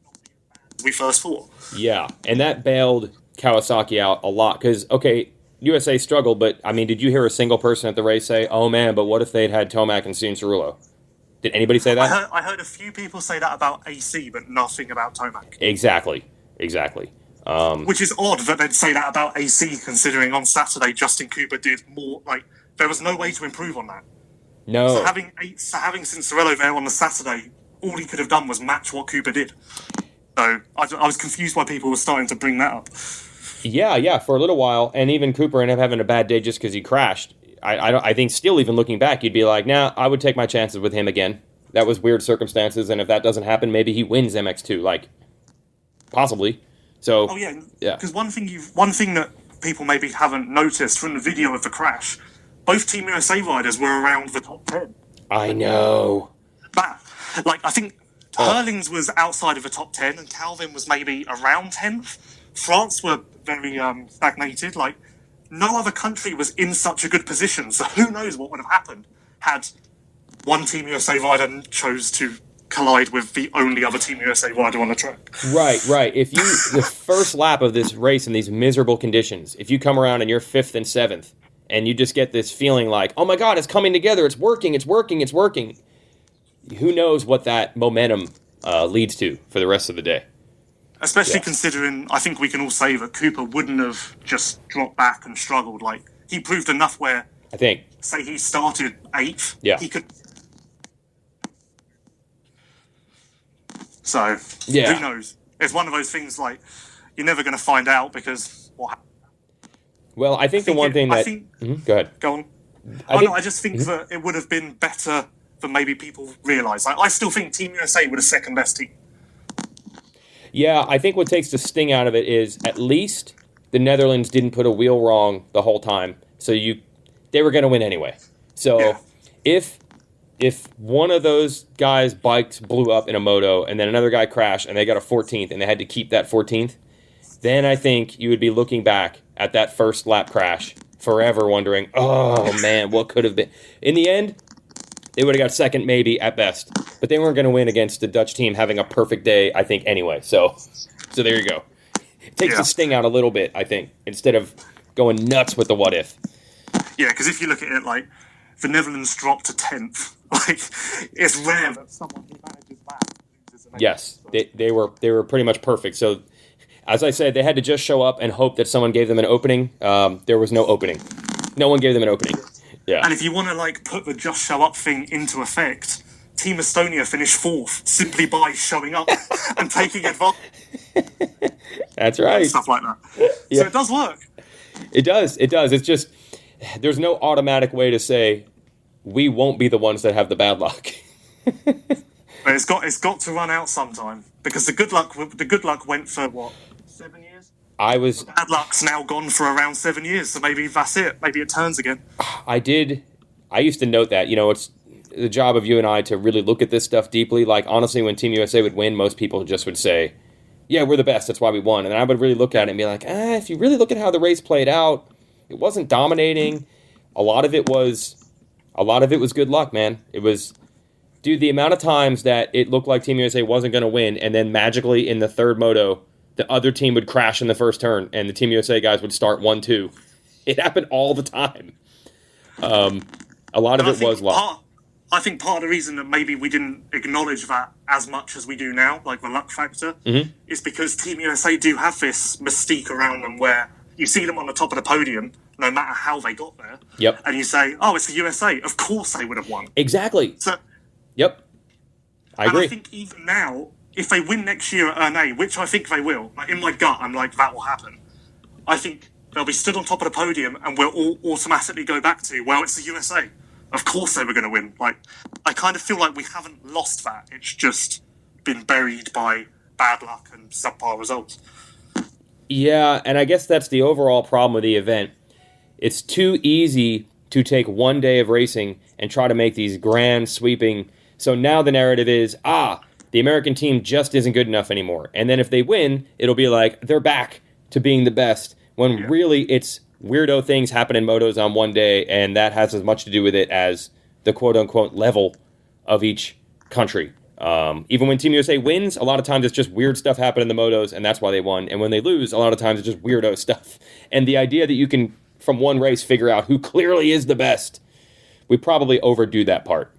not be as bad as we first thought. Yeah, and that bailed Kawasaki out a lot because, okay, USA struggled, but, I mean, did you hear a single person at the race say, oh, man, but what if they'd had Tomac and Cianciarulo? Did anybody say that? I heard a few people say that about AC, but nothing about Tomac. Exactly. Which is odd that they'd say that about AC, considering on Saturday Justin Cooper did more. Like, there was no way to improve on that. No. So having Cianciarulo there on the Saturday, all he could have done was match what Cooper did. So I was confused why people were starting to bring that up. Yeah, for a little while, and even Cooper ended up having a bad day just because he crashed. I think still even looking back, you'd be like, nah, I would take my chances with him again. That was weird circumstances, and if that doesn't happen, maybe he wins MX2, like, possibly. So, oh yeah, because one thing that people maybe haven't noticed from the video of the crash, both Team USA riders were around the top 10. I know. But, like, I think Hurlings was outside of the top 10, and Calvin was maybe around 10th. France were very stagnated. Like, no other country was in such a good position, so who knows what would have happened had one Team USA rider chose to collide with the only other Team USA rider on the track. Right. If you, the first lap of this race in these miserable conditions, if you come around and you're 5th and 7th, and you just get this feeling like, oh my God, it's coming together, it's working. Who knows what that momentum leads to for the rest of the day? Especially considering, I think we can all say that Cooper wouldn't have just dropped back and struggled. Like, he proved enough where, I think, say he started 8th, he could. So, who knows? It's one of those things, like, you're never going to find out because what happened. Well, I think the one thing that... Go ahead. Go on. I just think that it would have been better than maybe people realise. Like, I still think Team USA were the second best team. Yeah, I think what takes the sting out of it is at least the Netherlands didn't put a wheel wrong the whole time, so they were going to win anyway. So if one of those guys' bikes blew up in a moto and then another guy crashed and they got a 14th and they had to keep that 14th, then I think you would be looking back at that first lap crash forever wondering, oh man, what could have been. In the end, they would have got second maybe at best, but they weren't going to win against the Dutch team having a perfect day, I think, anyway. So there you go. It takes the sting out a little bit, I think, instead of going nuts with the what if. Yeah, because if you look at it, like, the Netherlands dropped to 10th. Like, it's rare that someone who manages that loses an Yes, they were pretty much perfect. So, as I said, they had to just show up and hope that someone gave them an opening. There was no opening. No one gave them an opening. Yeah. And if you want to, like, put the just show up thing into effect, Team Estonia finished 4th simply by showing up and taking advantage. That's right. Stuff like that. Yeah. So it does work. It does. It's just, there's no automatic way to say, we won't be the ones that have the bad luck. But it's got to run out sometime. Because the good luck went for, what, 7 years? The bad luck's now gone for around 7 years, so maybe that's it. Maybe it turns again. I used to note that, it's the job of you and I to really look at this stuff deeply. Like, honestly, when Team USA would win, most people just would say, yeah, we're the best, that's why we won. And I would really look at it and be like, if you really look at how the race played out, it wasn't dominating. A lot of it was good luck, man. It was, dude, the amount of times that it looked like Team USA wasn't going to win, and then magically in the third moto, the other team would crash in the first turn, and the Team USA guys would start 1-2. It happened all the time. A lot of it was luck. I think part of the reason that maybe we didn't acknowledge that as much as we do now, like the luck factor, is because Team USA do have this mystique around them where you see them on the top of the podium, no matter how they got there, and you say, oh, it's the USA. Of course they would have won. Exactly. So, I agree. I think even now, if they win next year at Ernée, which I think they will, like in my gut, I'm like, that will happen. I think they'll be stood on top of the podium and we'll all automatically go back to, well, it's the USA. Of course they were going to win. Like, I kind of feel like we haven't lost that. It's just been buried by bad luck and subpar results. Yeah, and I guess that's the overall problem with the event. It's too easy to take one day of racing and try to make these grand sweeping. So now the narrative is, the American team just isn't good enough anymore. And then if they win, it'll be like, they're back to being the best. When really it's weirdo things happen in motos on one day, and that has as much to do with it as the quote-unquote level of each country. Even when Team USA wins, a lot of times it's just weird stuff happen in the motos, and that's why they won. And when they lose, a lot of times it's just weirdo stuff. And the idea that you can, from one race, figure out who clearly is the best, we probably overdo that part.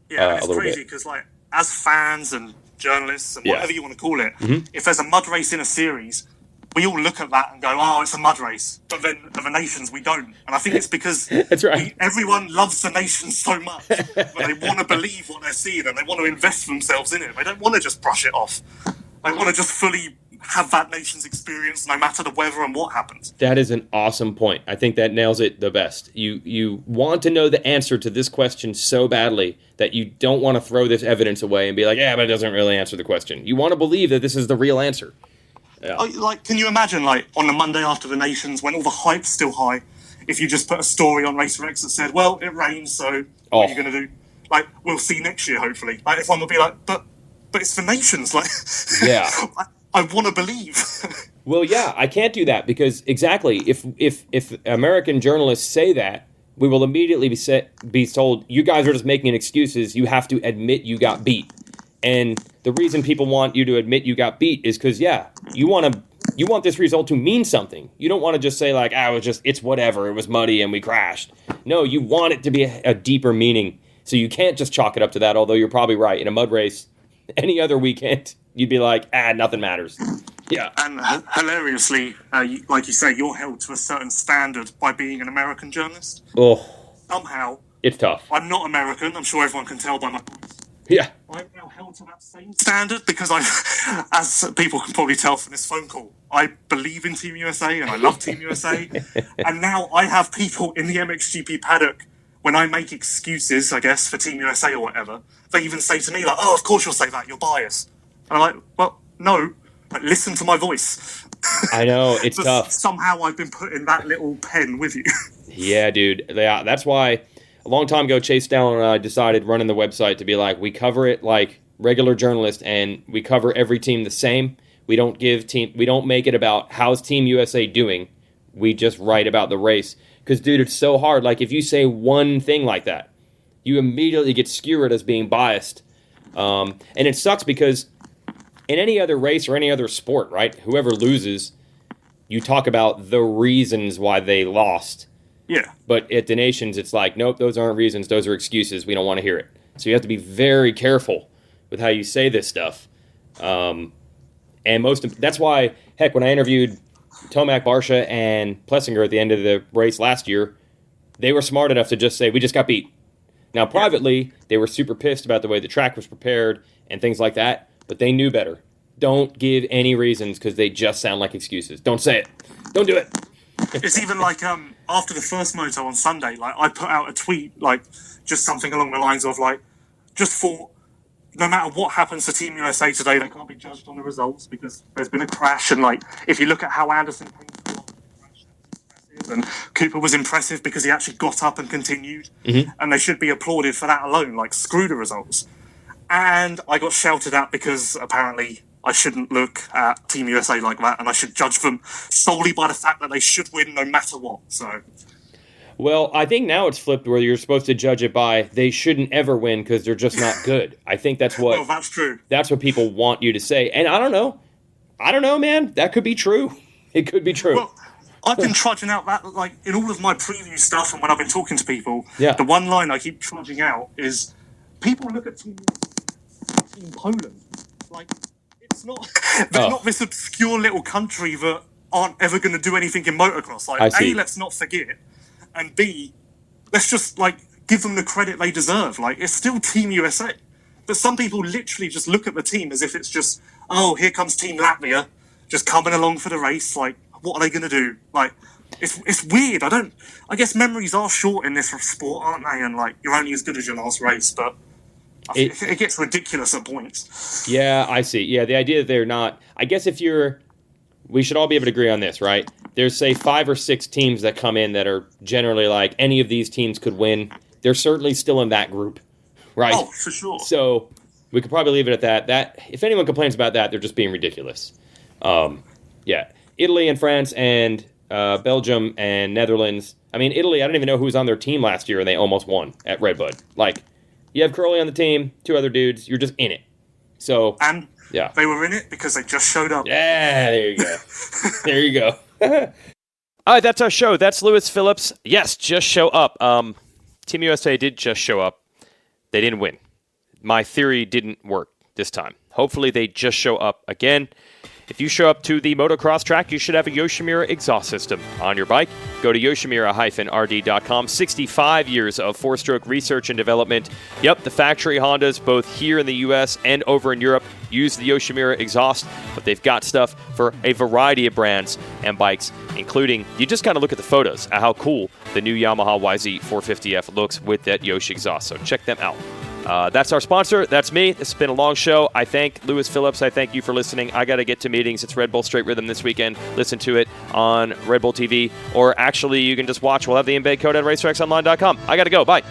Yeah, it's crazy because, like, as fans and journalists and whatever you want to call it, if there's a mud race in a series, we all look at that and go, oh, it's a mud race. But then of the nations, we don't. And I think it's because That's right. Everyone loves the nations so much that they want to believe what they're seeing and they want to invest themselves in it. They don't want to just brush it off. They want to just fully have that nation's experience no matter the weather and what happens. That is an awesome point. I think that nails it the best. You want to know the answer to this question so badly that you don't want to throw this evidence away and be like, yeah, but it doesn't really answer the question. You want to believe that this is the real answer. Yeah. Like, can you imagine, like, on the Monday after the Nations, when all the hype's still high, if you just put a story on Racer X that said, well, it rained, so what are you going to do? Like, we'll see next year, hopefully. Like, everyone will be like, but it's the Nations. Like, yeah. I want to believe. Well, yeah, I can't do that because exactly, if American journalists say that, we will immediately be told, you guys are just making excuses. You have to admit you got beat. And the reason people want you to admit you got beat is because, you want this result to mean something. You don't want to just say, like, it's whatever, it was muddy and we crashed. No, you want it to be a deeper meaning. So you can't just chalk it up to that, although you're probably right. In a mud race, any other weekend, you'd be like, nothing matters. Yeah. And hilariously, like you say, you're held to a certain standard by being an American journalist. Oh. Somehow. It's tough. I'm not American. I'm sure everyone can tell by my voice. Yeah. I'm now held to that same standard because as people can probably tell from this phone call, I believe in Team USA and I love Team USA. And now I have people in the MXGP paddock, when I make excuses, I guess, for Team USA or whatever, they even say to me, like, oh, of course you'll say that, you're biased. And I'm like, well, no, but listen to my voice. I know, it's tough. Somehow I've been put in that little pen with you. Yeah, dude. Yeah, that's why a long time ago, Chase Dallin and I decided running the website to be like, we cover it like regular journalists and we cover every team the same. We don't make it about how's Team USA doing. We just write about the race. Because, dude, it's so hard. Like, if you say one thing like that, you immediately get skewered as being biased. And it sucks because in any other race or any other sport, right, whoever loses, you talk about the reasons why they lost. Yeah. But at the Nations, it's like, nope, those aren't reasons. Those are excuses. We don't want to hear it. So you have to be very careful with how you say this stuff. And that's why, heck, when I interviewed Tomac, Barsha, and Plessinger at the end of the race last year, they were smart enough to just say, we just got beat. Now, privately, they were super pissed about the way the track was prepared and things like that, but they knew better. Don't give any reasons because they just sound like excuses. Don't say it. Don't do it. It's even like after the first moto on Sunday, like I put out a tweet, like just something along the lines of like, just thought, no matter what happens to Team USA today, they can't be judged on the results because there's been a crash. And like, if you look at how Anderson came through after the crash, that was impressive. And Cooper was impressive because he actually got up and continued. Mm-hmm. And they should be applauded for that alone. Like, screw the results. And I got shouted at because apparently I shouldn't look at Team USA like that, and I should judge them solely by the fact that they should win no matter what. So, well, I think now it's flipped where you're supposed to judge it by they shouldn't ever win because they're just not good. I think that's what. Well, that's true. That's what people want you to say, and I don't know, man. That could be true. It could be true. Well, I've been trudging out that, like, in all of my preview stuff, and when I've been talking to people, yeah. The one line I keep trudging out is people look at Team Poland like. They're not this obscure little country that aren't ever going to do anything in motocross. Like, A, let's not forget, and B, let's just, like, give them the credit they deserve. Like, it's still Team USA. But some people literally just look at the team as if it's just, oh, here comes Team Latvia, just coming along for the race. Like, what are they going to do? Like, it's weird. I guess memories are short in this sport, aren't they? And, like, you're only as good as your last race, but it gets ridiculous at points. Yeah, I see. Yeah, the idea that they're not... I guess we should all be able to agree on this, right? There's, say, 5 or 6 teams that come in that are generally like, any of these teams could win. They're certainly still in that group, right? Oh, for sure. So we could probably leave it at that. That if anyone complains about that, they're just being ridiculous. Yeah. Italy and France and Belgium and Netherlands. I mean, Italy, I don't even know who was on their team last year, and they almost won at Redbud. Like, you have Curly on the team, 2 other dudes, you're just in it. So, And yeah. they were in it because they just showed up. Yeah, there you go. There you go. All right, that's our show. That's Lewis Phillips. Yes, just show up. Team USA did just show up. They didn't win. My theory didn't work this time. Hopefully they just show up again. If you show up to the motocross track, you should have a Yoshimura exhaust system on your bike. Go to yoshimura-rd.com. 65 years of 4-stroke research and development. Yep, the factory Hondas, both here in the U.S. and over in Europe, use the Yoshimura exhaust, but they've got stuff for a variety of brands and bikes, including, you just kind of look at the photos at how cool the new Yamaha YZ450F looks with that Yoshi exhaust, so check them out. That's our sponsor. That's me. This has been a long show. I thank Lewis Phillips. I thank you for listening. I got to get to meetings. It's Red Bull Straight Rhythm this weekend. Listen to it on Red Bull TV, or actually you can just watch. We'll have the embed code at racerxonline.com. I got to go. Bye.